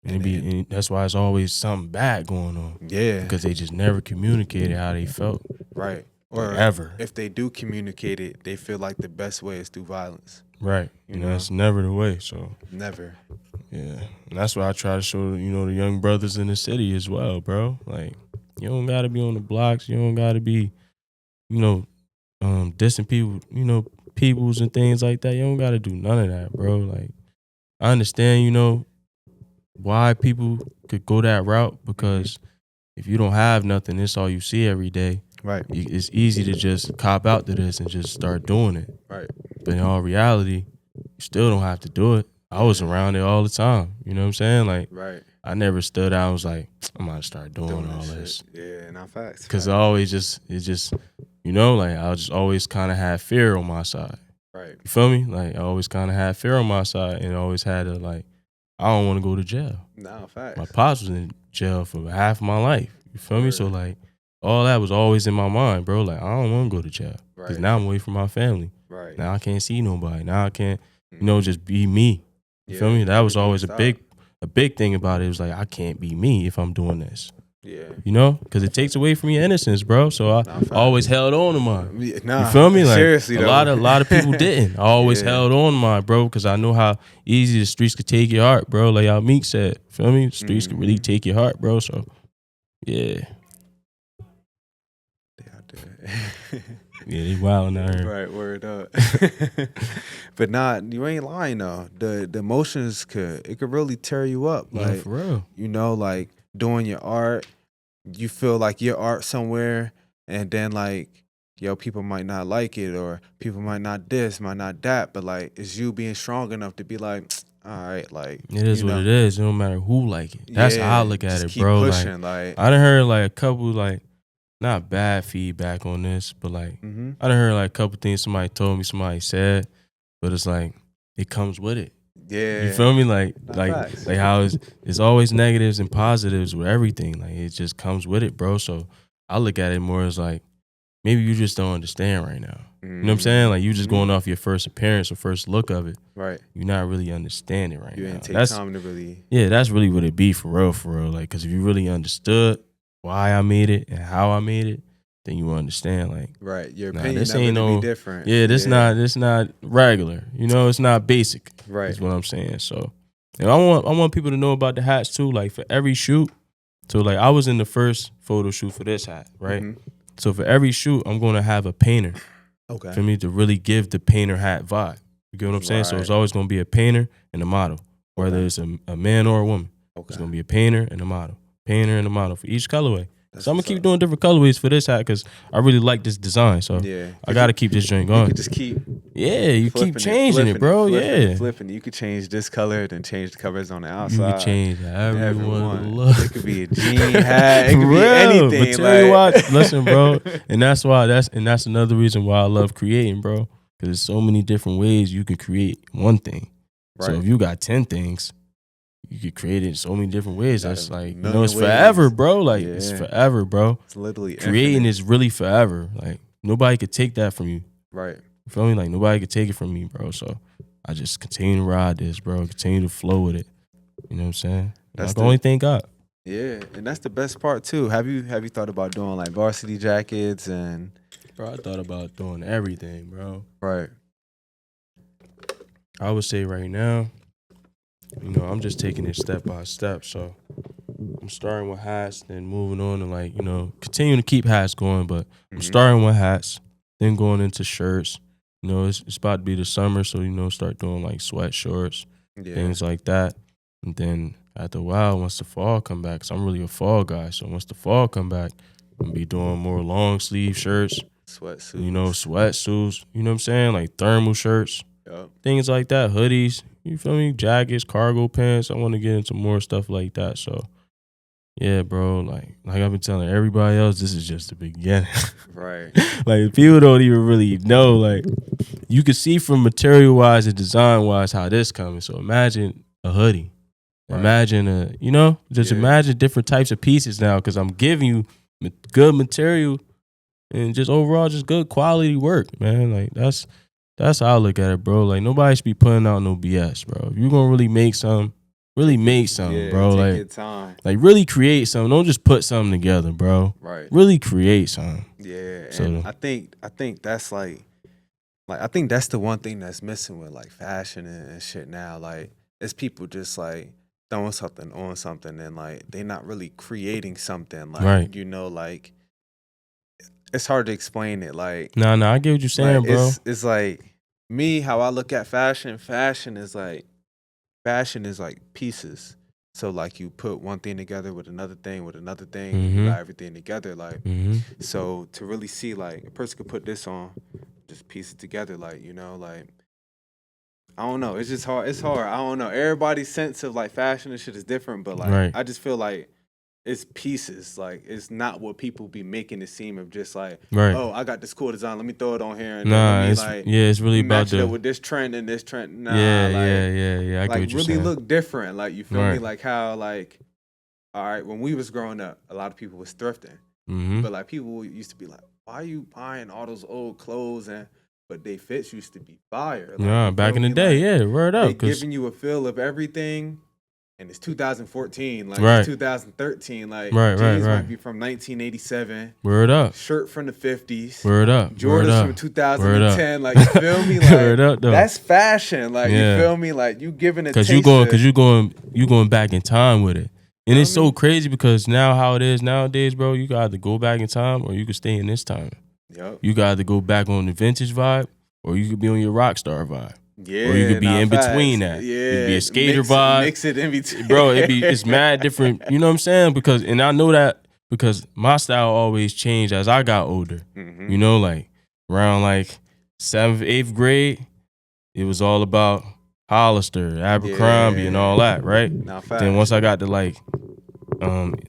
And that's why it's always something bad going on. Yeah. Because they just never communicated how they felt. Right. Or ever. if they do communicate it, they feel like the best way is through violence. Right. You know? That's never the way. So Never. yeah. And that's why I try to show, you know, the young brothers in the city as well, bro. Like, you don't gotta be on the blocks, you don't gotta be, you know, dissing people, you know, peoples and things like that. You don't gotta do none of that, bro. Like, I understand, you know, why people could go that route, because if you don't have nothing, it's all you see every day. Right. It's easy to just cop out to this and just start doing it. Right. But in all reality, you still don't have to do it. I was around it all the time. You know what I'm saying? Like, Right. I never stood out and was like, I'm gonna start doing all this. Yeah, not facts. Because I always you know, like I just always kind of had fear on my side. Right. You feel me? Like I always kind of had fear on my side, and always had to like, I don't want to go to jail. No, facts. My pops was in jail for half of my life. You feel me? Word. So like, all that was always in my mind, bro. Like, I don't want to go to jail, because Right. now I'm away from my family. Right. Now I can't see nobody. Now I can't, you know, just be me. You feel me? That was always a big thing about it. It was like, I can't be me if I'm doing this. Yeah. You know, because it takes away from your innocence, bro. So I always held on to mine. Nah, you feel me? Like seriously, a though. lot of people didn't. I always Yeah. held on to mine, bro, because I know how easy the streets could take your heart, bro. Like how Meek said, feel me? The streets could really take your heart, bro. So yeah. They out there. Yeah, they wilding out here. Right, word up. But nah, you ain't lying though. The emotions could really tear you up. No, Like, for real. you know, like doing your art, you feel like your art somewhere, and then like, yo, people might not like it, or people might not this, might not that, but like, it's you being strong enough to be like, all right, like, It is you what know, it is. It don't matter who like it. That's how I look at just it, keep bro. pushing, Like I done heard like a couple like not bad feedback on this, but like I done heard like a couple things somebody told me, somebody said, but it's like it comes with it. yeah, You feel me? Like facts. how it's always negatives and positives with everything. Like it just comes with it, bro. So I look at it more as like maybe you just don't understand right now. You know what I'm saying? Like you just going off your first appearance or first look of it. Right. You're not really understanding right You now. didn't take time to really. Yeah, that's really what it be for real, for real. Like, cause if you really understood why I made it and how I made it, then you will understand. Like, Right, your nah, opinion this never ain't to no be different. Yeah, this not regular. You know, it's not basic. Right. Is what I'm saying. So, and I want people to know about the hats too. Like for every shoot, so like I was in the first photo shoot for this hat, right? So for every shoot, I'm gonna have a painter. Okay. For me to really give the painter hat vibe. You get what I'm saying? So it's always gonna be a painter and a model, whether it's a man or a woman. Okay. It's gonna be a painter and a model, for each colorway. So I'm gonna keep doing different colorways for this hat because I really like this design. So Yeah, I gotta keep this joint going. You could just keep. Yeah, you keep changing it, bro. Flipping. You could change this color, then change the colors on the outside. You could change however you want to look. It could be a jean hat. It could be Real. anything. But tell you like, what, listen, bro, and that's another reason why I love creating, bro. Because there's so many different ways you can create one thing. Right. So if you got 10 things, you could create it in so many different ways. That's like, you know, it's forever, bro. Like it's forever, bro. It's literally creating infinite. is really forever. Like nobody could take that from you. Right. You feel me? Like nobody could take it from me, bro. So I just continue to ride this, bro. Continue to flow with it. You know what I'm saying? That's the only thing God. Yeah, and that's the best part too. Have you thought about doing like varsity jackets and? Bro, I thought about doing everything, bro. Right. I would say right now, you know, I'm just taking it step by step. So I'm starting with hats, then moving on to like, you know, continuing to keep hats going. But I'm starting with hats, then going into shirts. You know, it's about to be the summer, so, you know, start doing like sweat shorts, things like that. And then after a while, once the fall come back, because I'm really a fall guy. So once the fall come back, I'm going to be doing more long sleeve shirts. Sweatsuits. You know, sweatsuits. You know what I'm saying? Like thermal shirts. Yep. Things like that. Hoodies. You feel me? Jackets, cargo pants. I want to get into more stuff like that. So, yeah, bro. Like I've been telling everybody else, this is just the beginning. Right. Like people don't even really know. Like you can see from material wise and design wise how this coming. So imagine a hoodie. Right. Imagine imagine different types of pieces now because I'm giving you good material and just overall just good quality work, man. Like that's how I look at it, bro. Like nobody should be putting out no BS, bro. If you're gonna really make something, bro. Take like your time. Like really create something. Don't just put something together, bro. Right. Really create something. Yeah. So, and I think that's like I think that's the one thing that's missing with like fashion and shit now. Like it's people just like throwing something on something and like they're not really creating something. Like right. you know, like it's hard to explain it. Like no, I get what you're saying, like, bro. It's like me, how I look at fashion. Fashion is like pieces. So like you put one thing together with another thing, and you got everything together. Like so to really see like a person could put this on, just piece it together. Like you know, like I don't know. It's just hard. It's hard. I don't know. Everybody's sense of like fashion and shit is different, but like I just feel like it's pieces. Like it's not what people be making it seem of just like, oh, I got this cool design. Let me throw it on here. And then it's really about it with this trend and this trend. Nah, yeah. like I get what you're really saying. look different. Like you feel me? Like how like, all right, when we was growing up, a lot of people was thrifting, but like people used to be like, why are you buying all those old clothes but they fits used to be fire. Like, back in the day, word up. They giving you a feel of everything. and it's 2014, like Right. it's 2013, like Right, jeans right. might be from 1987, Word up. shirt from the 50s, Word up. Jordans Word up. from 2010, like you feel me, Word like up, though. that's fashion, like Yeah. you feel me, like you giving a Cause taste you going back in time with it. And Feel it's so me? crazy because now how it is nowadays, bro, you got to go back in time or you can stay in this time. Yep. You got to go back on the vintage vibe or you could be on your rock star vibe. Yeah, Or you could be nah, in facts. between that. Yeah, You could be a skater mix, vibe. mix it in between, Bro, it's mad different. You know what I'm saying? Because and I know that because my style always changed as I got older. Mhm. You know, like around like 7th, 8th grade, it was all about Hollister, Abercrombie, and all that, right? Nah, facts. Then once I got to like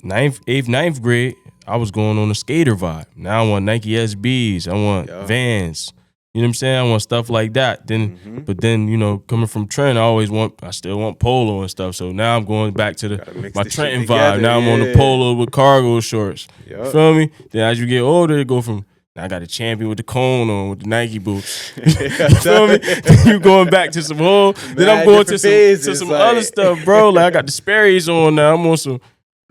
9th grade, I was going on a skater vibe. Now I want Nike SBs. I want Yeah. Vans. You know what I'm saying? I want stuff like that. Then, Mhm. but then you know, coming from Trent, I still want polo and stuff. So now I'm going back to Gotta mix my this shit Trenton together, vibe. Now I'm on the yeah. polo with cargo shorts. You Yup. feel me? Then as you get older, it go from now I got a champion with the cone on with the Nike boots. You feel me? Then you going back to some whole. Then I'm Mad going different to phases, some like- other stuff, bro. Like I got the Sperry's on now. I'm on some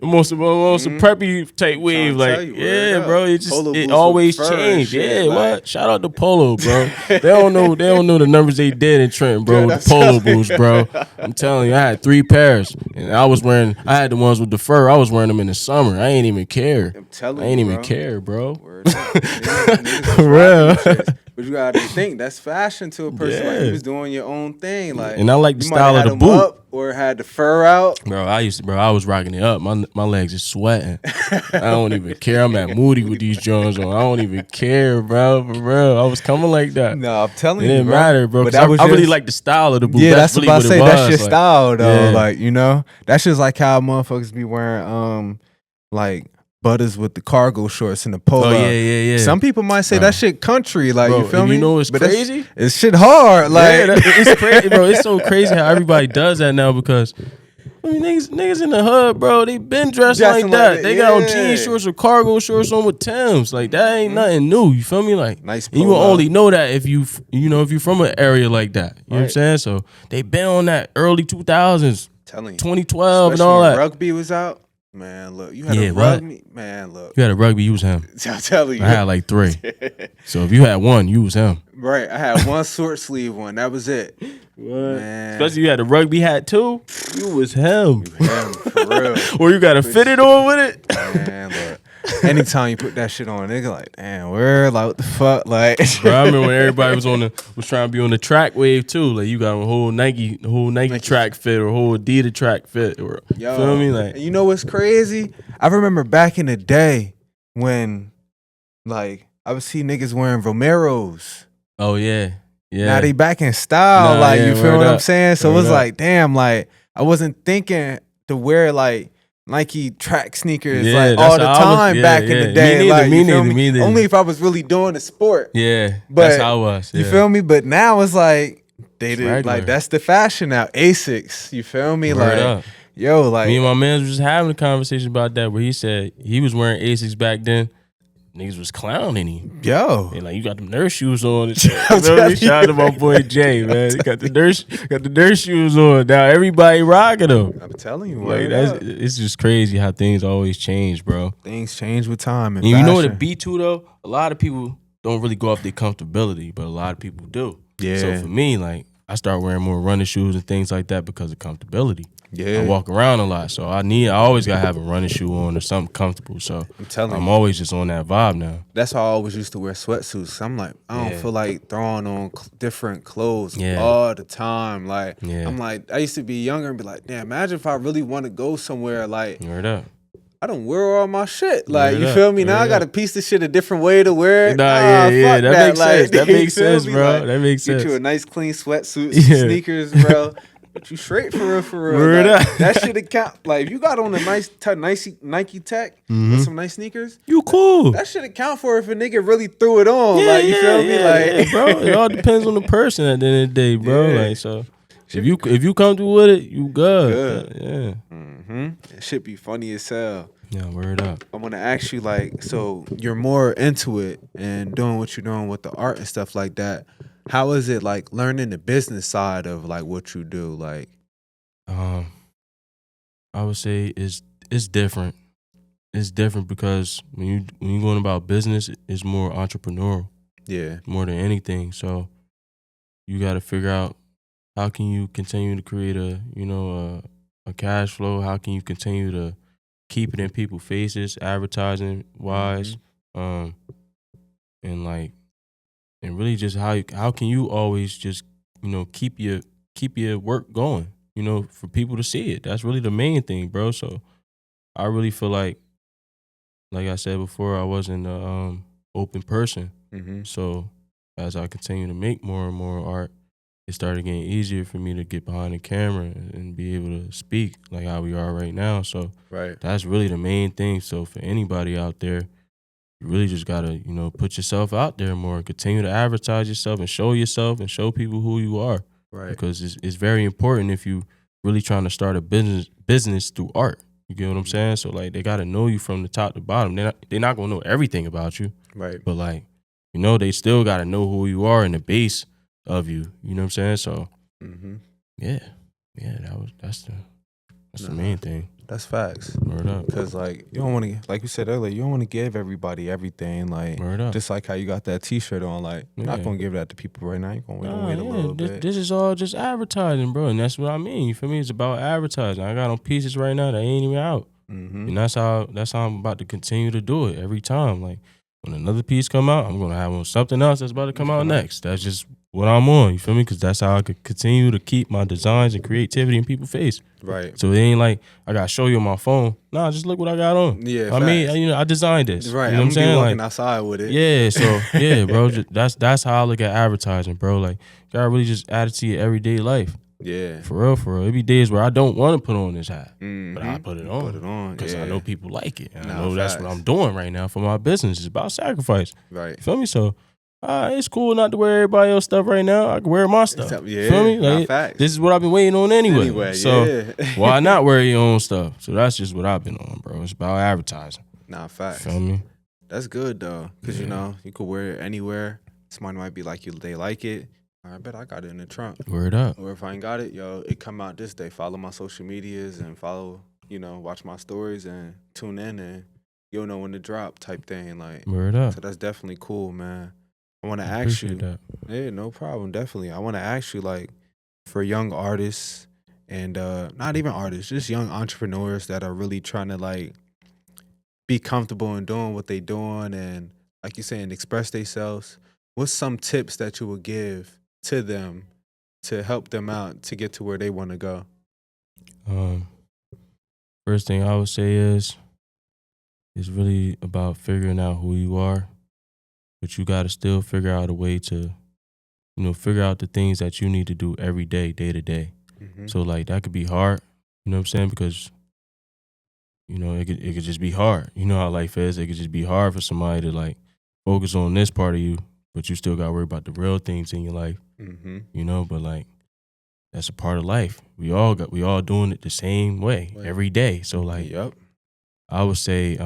preppy type wave. tryna Like, tell you, word yeah, up. bro. It just Polo boots it with always fur and changed. shit, Yeah, like- what? Shout out to Polo, bro. They don't know the numbers they did in Trenton, bro. Dude, With I'm the Polo telling boots, you. bro. I'm telling you, I had 3 pairs, and I had the ones with the fur. I was wearing them in the summer. I ain't even care. I'm telling I ain't you, even bro. care, bro. Word up. Niggas was Real. rocking them shits. But you gotta think that's fashion to a person. Like Yeah. you was doing your own thing. Like And I like the you might style have of had the them boot. up or had the fur out. Bro, I was rocking it up. My legs is sweating. I don't even care. I'm at Moody with these Jones on. I don't even care, bro. For real. I was coming like that. No, I'm telling It you, didn't bro. matter, bro. But 'Cause that was I really just- like the style of the boot. Yeah, that's what really I say. it That's your was. Like, style, though. yeah. Like, you know, that's just like how motherfuckers be wearing, like butters with the cargo shorts and the polo. Oh, yeah. Some people might say Bro. that shit country. Like, Bro, you feel and me? you know what's But that's- crazy? It's shit hard. Like, Yeah, it's crazy, bro. It's so crazy how everybody does that now because I mean, niggas in the hood, bro, they been dressed like Dressing that. like They that, got on yeah. jean shorts or cargo shorts on with Timbs. Like that ain't nothing new. You feel me? Like Nice and you will polo. only know that if you if you're from an area like that. You know what I'm Right. saying? So they been on that early 2000s, telling you. 2012 and Especially all when that. rugby was out. Man, look, you had Yeah, a what? rugby. Man, look. You had a rugby, you was him. I'm telling you. I had like 3. So if you had 1, you was him. Right, I had one short sleeve one. That was it. Man. Especially you had a rugby hat too. You was him. Damn, for real. Or you got a fitted on with it. Man, look. Anytime you put that shit on, nigga, like, damn, where, like, what the fuck, like. Bro, I remember when everybody was trying to be on the track wave too. Like you got a whole Nike track fit or a whole Adidas track fit or Yo, feel me? Like and you know what's crazy? I remember back in the day when, like, I would see niggas wearing Romeros. oh yeah. Now they back in style, Nah, like, yeah, you feel word what I'm up. saying? So it Word was up. like, damn, like, I wasn't thinking to wear, like, Nike track sneakers Yeah, like that's all the how I was- time yeah, back in yeah. the Me day. neither, like, me you feel neither, me neither. Only if I was really doing the sport. Yeah. But that's how I was. You yeah. feel me? But now it's like they It's did regular. like that's the fashion now. Asics. You feel me? Word like up. yo, like Me and my man was just having a conversation about that where he said he was wearing Asics back then. Niggas was clowning him. yo. They like, you got them nurse shoes on and shit. I'm You feel me? telling Shout out to my boy Jay, man. He got the nurse shoes on. Now everybody rocking them. I'm telling you, Like word that's up. it's just crazy how things always change, bro. Things change with time. And you know what it be too though? A lot of people don't really go off their comfortability, but a lot of people do. Yeah. So for me, like I start wearing more running shoes and things like that because of comfortability. Yeah. I walk around a lot, so I always gotta have a running shoe on or something comfortable. So I'm telling I'm you. always just on that vibe now. That's how I always used to wear sweatsuits. I'm like, I don't Yeah. feel like throwing on different clothes Yeah. all the time. Like, Yeah. I'm like, I used to be younger and be like, damn, imagine if I really want to go somewhere. Like, Word up. I don't wear all my shit. Like, Word you up, feel me? Now I word got to up. piece the shit a different way to wear it. Nah, Nah, yeah. fuck That makes Like, sense. That you makes feel sense, me? bro. Like, That makes sense. Get you a nice clean sweatsuit, Yeah. sneakers, bro. But you straight for real, for real. Word Like, up. that shit account. Like, if you got on a nice Nike Tech Mm-hmm. with some nice sneakers, You cool. that should account for if a nigga really threw it on. Yeah, like, you feel me? Like, yeah, bro. It all depends on the person at the end of the day, bro. Yeah. Like so, if you comfortable with it, you good. Good. Yeah. it should be funny as hell. Yeah. Word up. I'm gonna ask you, like, so you're more into it and doing what you're doing with the art and stuff like that. How is it like learning the business side of like what you do? Like, I would say it's different. It's different because when you going about business, it's more entrepreneurial, Yeah. more than anything. So you got to figure out how can you continue to create a cash flow. How can you continue to keep it in people's faces, advertising wise, and like and really just how can you always just keep your work going, for people to see it. That's really the main thing, bro. So I really feel like I said before, I wasn't an open person. Mm-hmm. So as I continue to make more and more art, it started getting easier for me to get behind the camera and be able to speak like how we are right now. So Right. that's really the main thing. So for anybody out there, you really just gotta, put yourself out there more, continue to advertise yourself and show people who you are. Right. Because it's very important if you really trying to start a business through art. You get what I'm saying? So like they gotta know you from the top to bottom. They're not gonna know everything about you. Right. But like, they still gotta know who you are and the base of you. You know what I'm saying? So yeah, that's the main thing. That's facts. Word up. Because, like, you don't want to, like we said earlier, you don't want to give everybody everything. Like, Word up. just like how you got that T-shirt on. Like, you're not going to give that to people right now. You're going to wait a little bit. This is all just advertising, bro. And that's what I mean. You feel me? It's about advertising. I got on pieces right now that ain't even out. And that's how I'm about to continue to do it every time. Like, when another piece come out, I'm going to have on something else that's about to come out next. That's just what I'm on, you feel me? Because that's how I could continue to keep my designs and creativity in people's face. Right. So it ain't like I got to show you on my phone. Nah, just look what I got on. Yeah, I mean, I designed this. Right. You know what I'm saying? I'm walking outside with it. Yeah, so, yeah, bro. That's how I look at advertising, bro. Like, you got to really just add it to your everyday life. Yeah. For real. It be days where I don't want to put on this hat, but I put it on. Put it on, because I know people like it. And I Nah, know that's what I'm doing right now for my business. It's about sacrifice. Right. You feel me? So, it's cool not to wear everybody else's stuff right now. I can wear my stuff. Yeah. You feel me? Like, facts. this is what I've been waiting on anyway. So, yeah. why not wear your own stuff? So that's just what I've been on, bro. It's about advertising. Nah, facts. Feel me? That's good though, because you could wear it anywhere. Somebody might be like, they like it. I bet I got it in the trunk. Word up. Or if I ain't got it, it come out this day. Follow my social medias and follow, watch my stories and tune in and you'll know when to drop type thing. Like, word up. So that's definitely cool, man. I want to ask you. That. Yeah, no problem. Definitely. I want to ask you, like, for young artists and not even artists, just young entrepreneurs that are really trying to, like, be comfortable in doing what they doing and, like you saying, express themselves. What's some tips that you would give to them to help them out to get to where they want to go? First thing I would say is it's really about figuring out who you are, but you got to still figure out a way to, figure out the things that you need to do every day, day to day. So like that could be hard, you know what I'm saying? Because, it could just be hard. You know how life is. It could just be hard for somebody to like focus on this part of you, but you still got to worry about the real things in your life, but like, that's a part of life. We all doing it the same way every day. So like, I would say,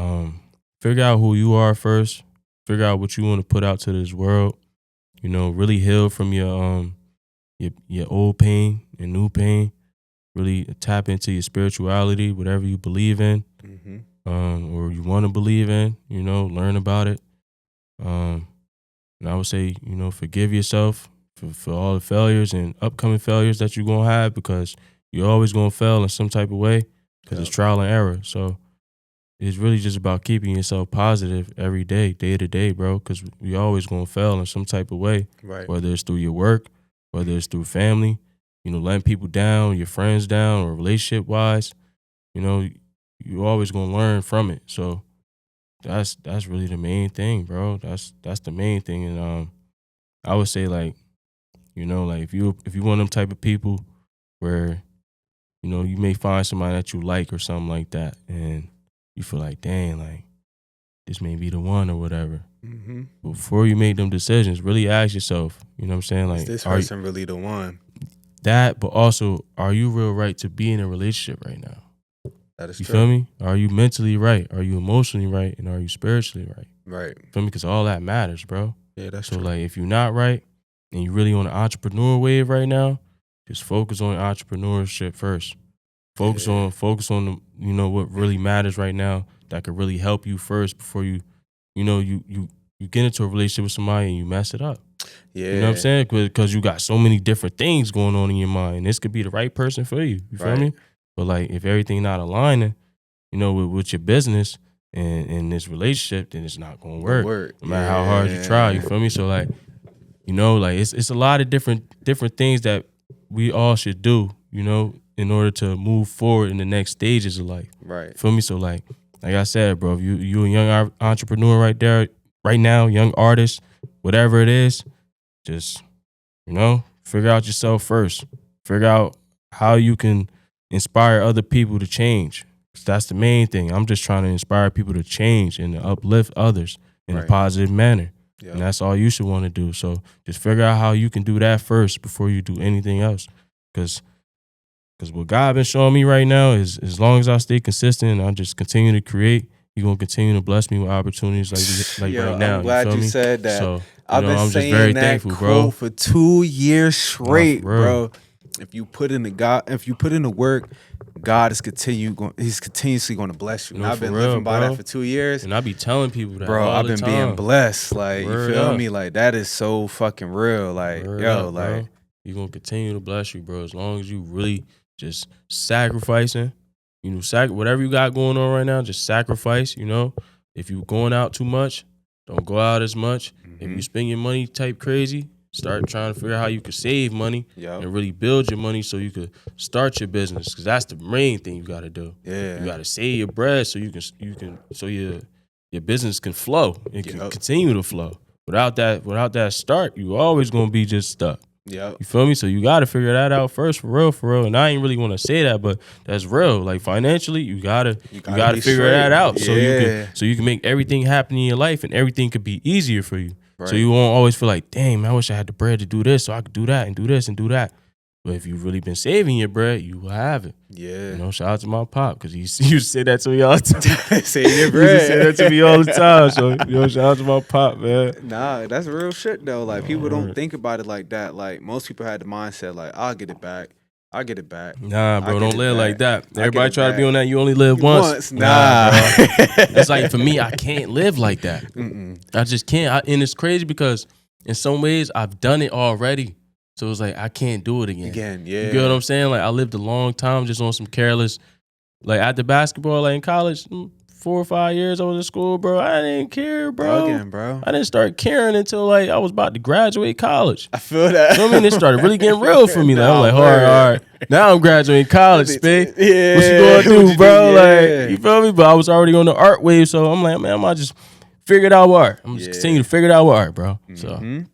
figure out who you are first. Figure out what you want to put out to this world. Really heal from your old pain and new pain. Really tap into your spirituality, whatever you believe in, or you want to believe in. Learn about it. And I would say, forgive yourself for all the failures and upcoming failures that you're going to have, because you're always going to fail in some type of way, because it's trial and error. So it's really just about keeping yourself positive every day, day to day, bro, because we always going to fail in some type of way, whether it's through your work, whether it's through family, letting people down, your friends down, or relationship-wise. You're always going to learn from it. So that's really the main thing, bro. That's the main thing. And I would say, like, like if you one of them type of people where, you may find somebody that you like or something like that, and you feel like, dang, like, this may be the one or whatever. Before you make them decisions, really ask yourself, you know what I'm saying? Like, is this person really the one? That, but also, are you real right to be in a relationship right now? That is you true. Feel me? Are you mentally right? Are you emotionally right? And are you spiritually right? Right. Feel me? Because all that matters, bro. Yeah, that's true. So, like, if you're not right and you're really on an entrepreneur wave right now, just focus on entrepreneurship first. Focus on the, you know, what really matters right now that could really help you first before you get into a relationship with somebody and you mess it up. Yeah. You know what I'm saying? Because you got so many different things going on in your mind. This could be the right person for you. You feel me? But like, if everything not aligning, you know, with your business and this relationship, then it's not gonna work. No matter how hard you try. You feel me? So like, you know, like it's a lot of different things that we all should do, you know, in order to move forward in the next stages of life. Right. Feel me? So like I said, bro, if you a young entrepreneur right there, right now, young artist, whatever it is, just, you know, figure out yourself first. Figure out how you can inspire other people to change. 'Cause that's the main thing. I'm just trying to inspire people to change and to uplift others in a positive manner. Yep. And that's all you should want to do. So just figure out how you can do that first before you do anything else. Because what God been showing me right now is, as long as I stay consistent and I just continue to create, He's gonna continue to bless me with opportunities like Yo, right now. I'm glad you me? said that. So, I've been I'm saying just very that thankful, quote bro. for 2 years straight, Nah, bro. If you put in the work, God is He's continuously going to bless you. And I've been living by that for 2 years. And I be telling people that, bro, all I've the been time. being blessed. Like, Word you feel up. me? Like, that is so fucking real. Like, Word yo, up, like, bro. You're gonna continue to bless you, bro, as long as you really just sacrificing. You know, whatever you got going on right now, just sacrifice, you know. If you going out too much, don't go out as much. If you spend your money type crazy, start trying to figure out how you can save money and really build your money so you could start your business. Because that's the main thing you got to do. Yeah, you got to save your bread so so your business can flow. It can continue to flow. Without that start, you always gonna be just stuck. Yeah, you feel me? So you got to figure that out first, for real. And I ain't really want to say that, but that's real. Like, financially, you gotta figure that out so you can make everything happen in your life and everything could be easier for you. Right. So you won't always feel like, damn, I wish I had the bread to do this so I could do that and do this and do that. But if you've really been saving your bread, you will have it. Yeah. You know, shout out to my pop, because he used to say that to me all the time. Save your bread. He used to say that to me all the time. So, you know, shout out to my pop, man. Nah, that's real shit, though. Like, people don't think about it like that. Like, most people had the mindset, like, I'll get it back. Nah, bro, don't live like that. Everybody try to be on that. You only live once. Nah, bro. It's like, for me, I can't live like that. I just can't. And it's crazy because in some ways I've done it already. So it's like, I can't do it again. Yeah. You get what I'm saying? Like, I lived a long time just on some careless, like, after basketball, like in college, 4 or 5 years I was in school, bro. I didn't care, bro. I didn't start caring until, like, I was about to graduate college. I feel that. So, I mean, it started really getting real for me. Like, I'm like, all right. Now I'm graduating college, spade. Yeah. What you gonna do, bro? Like, you feel me? But I was already on the art wave, so I'm like, man, I might just figure it out with art. I'm just continue to figure it out with art, bro. So.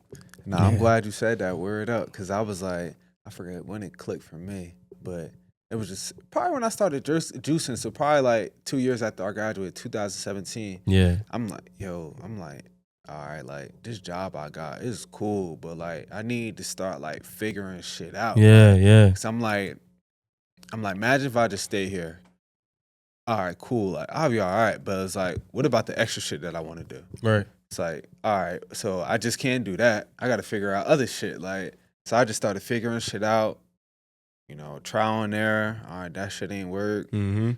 Nah, I'm glad you said that. Word up, because I was like, I forget when it clicked for me, but it was just probably when I started juicing. So probably like 2 years after I graduated, 2017. Yeah, I'm like, all right, like, this job I got is cool, but like, I need to start like figuring shit out. Yeah. Cause I'm like, imagine if I just stay here. All right, cool. Like, I'll be all right, but it's like, what about the extra shit that I want to do? Right. It's like, all right, so I just can't do that. I got to figure out other shit. Like, so I just started figuring shit out, you know, trial and error. All right, that shit ain't work.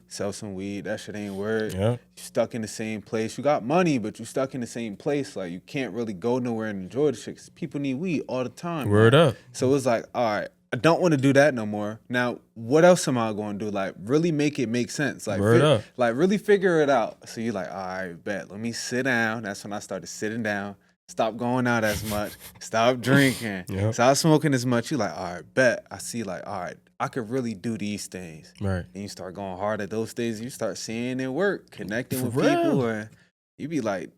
Sell some weed, that shit ain't work. Yeah. You stuck in the same place. You got money, but you stuck in the same place. Like, you can't really go nowhere and enjoy the shit, 'cause people need weed all the time. Word up. So it's like, all right, I don't want to do that no more. Now, what else am I going to do? Like, really make it make sense. Like, really figure it out. So you're like, all right, bet. Let me sit down. That's when I started sitting down. Stop going out as much. Stop drinking. Stop smoking as much. You're like, all right, bet. I see, like, all right, I could really do these things. Right. And you start going hard at those things. You start seeing it work, connecting with people. And you be like,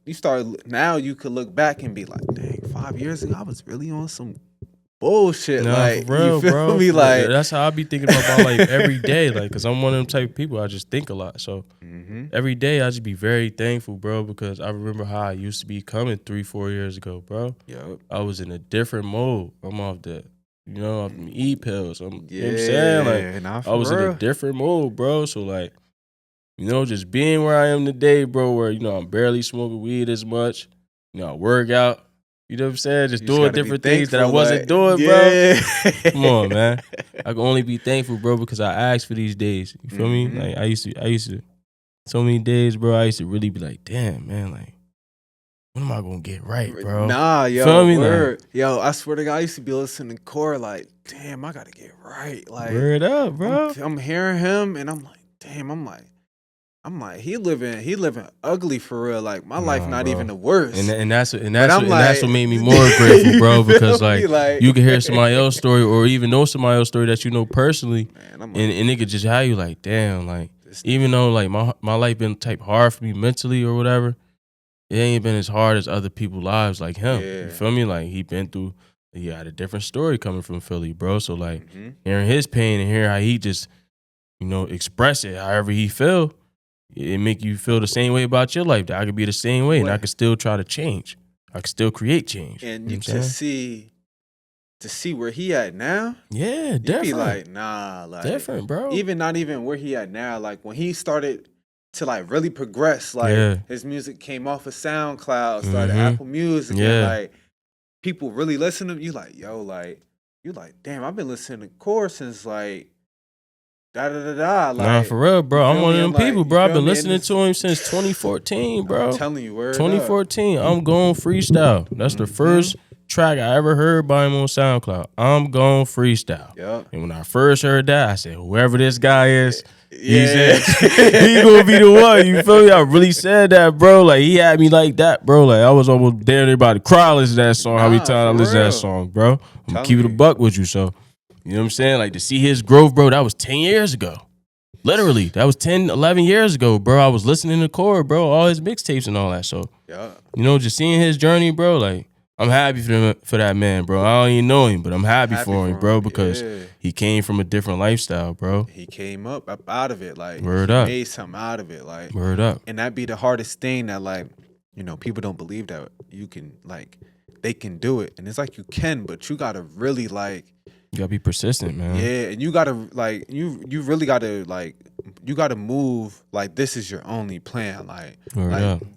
now you could look back and be like, dang, 5 years ago, I was really on some bullshit. No, like, for real, you feel bro. me? Like, that's how I be thinking about my life every day. Like, cause I'm one of them type of people. I just think a lot. So every day I just be very thankful, bro, because I remember how I used to be coming 3-4 years ago, bro. Yep. I was in a different mode. I'm off the, off them E-pills. You know what I'm saying? Like, I was in a different mode, bro. So like, just being where I am today, bro, where, I'm barely smoking weed as much. I work out. You know what I'm saying? Just You doing gotta be different things that I thankful, wasn't like, doing, yeah. bro. Come on, man. I can only be thankful, bro, because I asked for these days. You feel me? Like I used to so many days, bro, I used to really be like, damn, man, like, when am I gonna get right, bro? Nah, You yo, feel me? word. Yo, I swear to God, I used to be listening to Core like, damn, I gotta get right. Like, Word up, bro. I'm hearing him and I'm like, damn, I'm like, he living ugly for real. Like my life not bro. even the worst. And that's I'm what like, made me more grateful, bro. you feel Because me? like you can hear somebody else's story or even know somebody else's story that you know personally, man, I'm like, and it could just have you like, damn, like even though like my life been type hard for me mentally or whatever, it ain't been as hard as other people's lives like him. Yeah. You feel me? Like he had a different story coming from Philly, bro. So like mm-hmm. hearing his pain and hearing how he just, express it however he feel, it make you feel the same way about your life. That I could be the same way, and I could still try to change. I could still create change. And you you to see where he at now, yeah, you different. be like, nah, like different, bro. Even not even where he at now. Like when he started to like really progress, like his music came off of SoundCloud, started Apple Music, and like people really listen to him. You like, yo, like you like, damn, I've been listening to Core since like Like, nah, for real, bro. I'm one of them people, bro. I've been listening to him since 2014, bro. I'm telling you, word 2014. Up. I'm Going Freestyle. That's the first track I ever heard by him on SoundCloud. I'm Going Freestyle. Yep. And when I first heard that, I said, whoever this guy is, he's Yeah. he gonna be the one. You feel me? I really said that, bro. Like he had me like that, bro. Like I was almost damn near about to cry listening to that song. How many times I listened to that song, bro? I'm gonna keep it a buck with you, so. You know what I'm saying? Like to see his growth, bro, that was 10 years ago. Literally, that was 10, 11 years ago, bro. I was listening to Core, bro, all his mixtapes and all that. So, just seeing his journey, bro, like, I'm happy for that man, bro. I don't even know him, but I'm happy for him, bro, because he came from a different lifestyle, bro. He came up out of it. Like, Word up. Made something out of it. Like, word up. And that'd be the hardest thing that, like, people don't believe that you can, like, they can do it. And it's like you can, but you got to really, like, you gotta be persistent, man. Yeah, and you gotta like you really gotta like you gotta move like this is your only plan. Like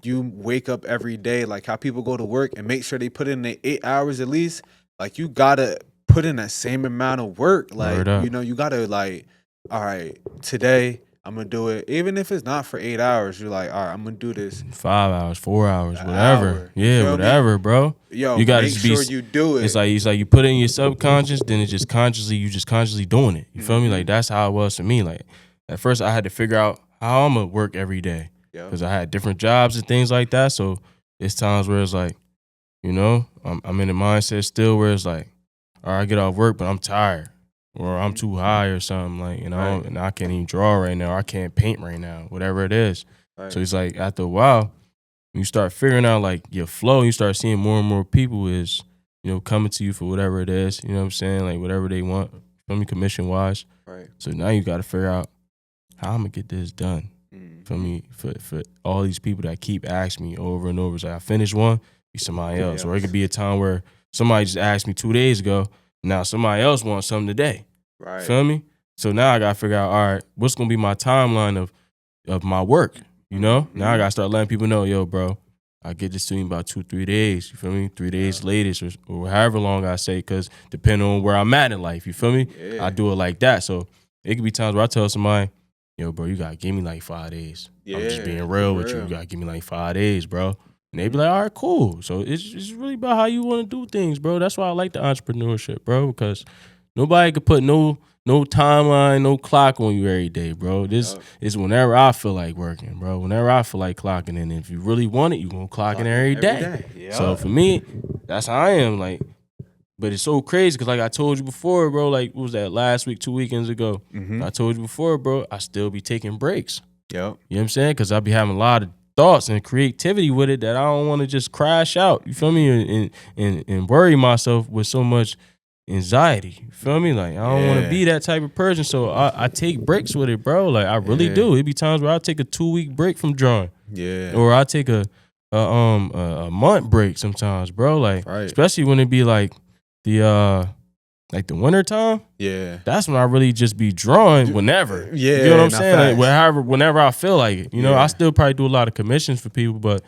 you wake up every day, like how people go to work and make sure they put in their 8 hours at least. Like you gotta put in that same amount of work. Like you gotta like, all right, today I'm gonna do it. Even if it's not for 8 hours, you're like, all right, I'm gonna do this 5 hours, 4 hours, whatever. Yeah, whatever, bro. Yo, you gotta make sure you do it. It's like you put it in your subconscious, then you just consciously doing it. You feel me? Like that's how it was for me. Like at first I had to figure out how I'm gonna work every day because I had different jobs and things like that. So it's times where it's like, I'm in the mindset still where it's like, all right, I get off work, but I'm tired. Or I'm too high or something, like, and I can't even draw right now. Or I can't paint right now, whatever it is. Right. So it's like after a while, when you start figuring out like your flow, you start seeing more and more people is, coming to you for whatever it is. You know what I'm saying? Like whatever they want, feel me, commission wise. Right. So now you got to figure out how I'm gonna get this done. For me, for all these people that keep asking me over and over. It's like I finish one, be somebody else, or it could be a time where somebody just asked me 2 days ago. Now somebody else wants something today. Right. Feel me? So now I gotta figure out, all right, what's gonna be my timeline of my work? Now I gotta start letting people know, yo, bro, I get this to you in about 2-3 days. You feel me? 3 days latest or however long I say, because depending on where I'm at in life, you feel me? I do it like that. So it could be times where I tell somebody, yo, bro, you gotta give me like 5 days. I'm just being real with you. You gotta give me like 5 days, bro. And they be like, all right, cool. So it's really about how you want to do things, bro. That's why I like the entrepreneurship, bro, because nobody could put no timeline, no clock on you every day, bro. This is whenever I feel like working, bro. Whenever I feel like clocking in. If you really want it, you're going to clock in every day. Yep. So for me, that's how I am. Like, but it's so crazy because like I told you before, bro, like what was that last week, 2 weekends ago? I told you before, bro, I still be taking breaks. Yep. You know what I'm saying? Because I be having a lot of thoughts and creativity with it that I don't want to just crash out. You feel me? And worry myself with so much anxiety. You feel me? Like I don't want to be that type of person. So I take breaks with it, bro. Like I really do. It be times where I take a 2-week break from drawing. Yeah. Or I take a month break sometimes, bro. Like especially when it be like the winter time, that's when I really just be drawing whenever. Yeah, you know what I'm saying? Like whenever I feel like it. I still probably do a lot of commissions for people, but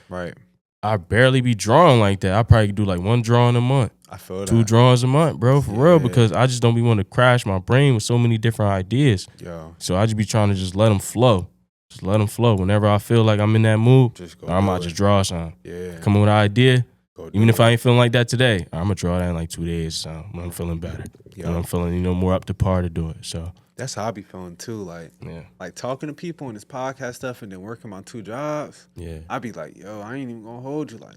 I barely be drawing like that. I probably do like 1 drawing a month. I feel that. 2 drawings a month, bro, for real, because I just don't be wanting to crash my brain with so many different ideas. Yo. So I just be trying to just let them flow. Just let them flow. Whenever I feel like I'm in that mood, I'm about to just draw something. Yeah. Come up with an idea. Even if it. I ain't feeling like that today, I'm gonna draw that in like 2 days. So when I'm feeling better, when I'm feeling more up to par to do it. So that's how I be feeling too. Like, like talking to people and this podcast stuff, and then working my 2 jobs. Yeah, I be like, yo, I ain't even gonna hold you. Like,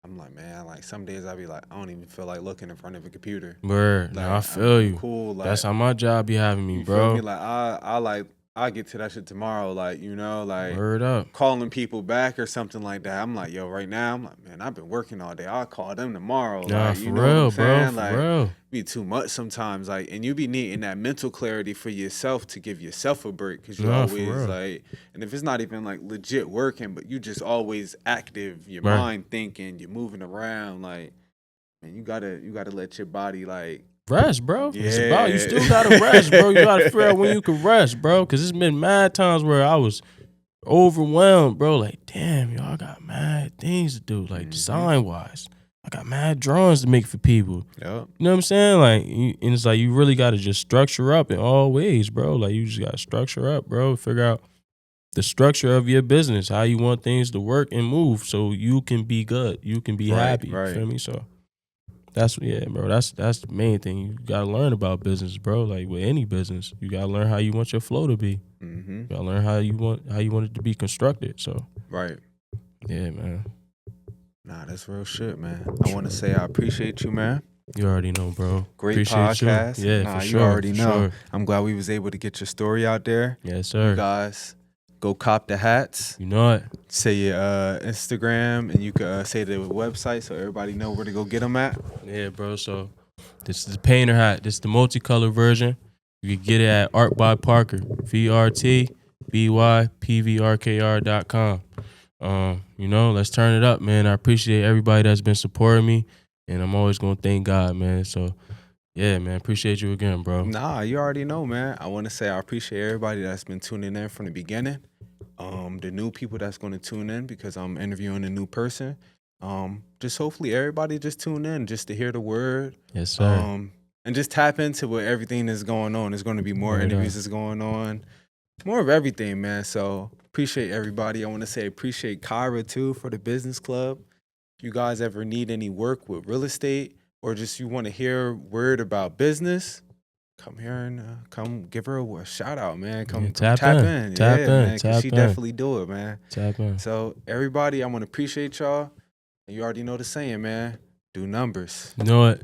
I'm like, man, like some days I be like, I don't even feel like looking in front of a computer. Word, like, I feel you. Cool. Like, that's how my job be having me, bro. Feel me? Like I'll get to that shit tomorrow. Like, like word up. Calling people back or something like that. I'm like, yo, right now, I'm like, man, I've been working all day. I'll call them tomorrow. Nah, like, for real, bro. Like, for real. Be too much sometimes. Like, and you be needing that mental clarity for yourself to give yourself a break. Cause you always like, and if it's not even like legit working, but you just always active, your mind thinking, you're moving around. Like, man, you gotta let your body like, rest, bro. Yeah. It's about you still gotta rest, bro. You gotta figure out when you can rest, bro. Cause it's been mad times where I was overwhelmed, bro. Like, damn, y'all got mad things to do, like design wise. I got mad drawings to make for people. Yep. You know what I'm saying? Like, and it's like you really gotta just structure up in all ways, bro. Like, you just gotta structure up, bro. Figure out the structure of your business, how you want things to work and move, so you can be good, you can be happy. You feel me? So. Bro. That's the main thing. You gotta learn about business, bro. Like with any business, you gotta learn how you want your flow to be. You gotta learn how you want it to be constructed. So yeah, man. Nah, that's real shit, man. I want to say I appreciate you, man. You already know, bro. Great appreciate podcast. You. Yeah, nah, for you sure. already know. Sure. I'm glad we was able to get your story out there. Yes, sir. You guys. Go cop the hats. You know it. Say your Instagram, and you can say the website so everybody know where to go get them at. Yeah, bro. So this is the painter hat. This is the multicolor version. You can get it at Art by Parker. VRTBYPVRKR.com. Let's turn it up, man. I appreciate everybody that's been supporting me, and I'm always gonna thank God, man. So yeah, man. Appreciate you again, bro. Nah, you already know, man. I want to say I appreciate everybody that's been tuning in from the beginning. The new people that's going to tune in because I'm interviewing a new person. Just hopefully everybody just tune in just to hear the word. Yes, sir. And just tap into what everything is going on. There's going to be more interviews that's going on. More of everything, man. So appreciate everybody. I want to say appreciate Kyra too for the business club. If you guys ever need any work with real estate or just you want to hear word about business, come here and come give her a shout out, man. Come tap in. Tap in. Man, because she definitely do it, man. Tap in. So everybody, I want to appreciate y'all. And you already know the saying, man. Do numbers. You know it.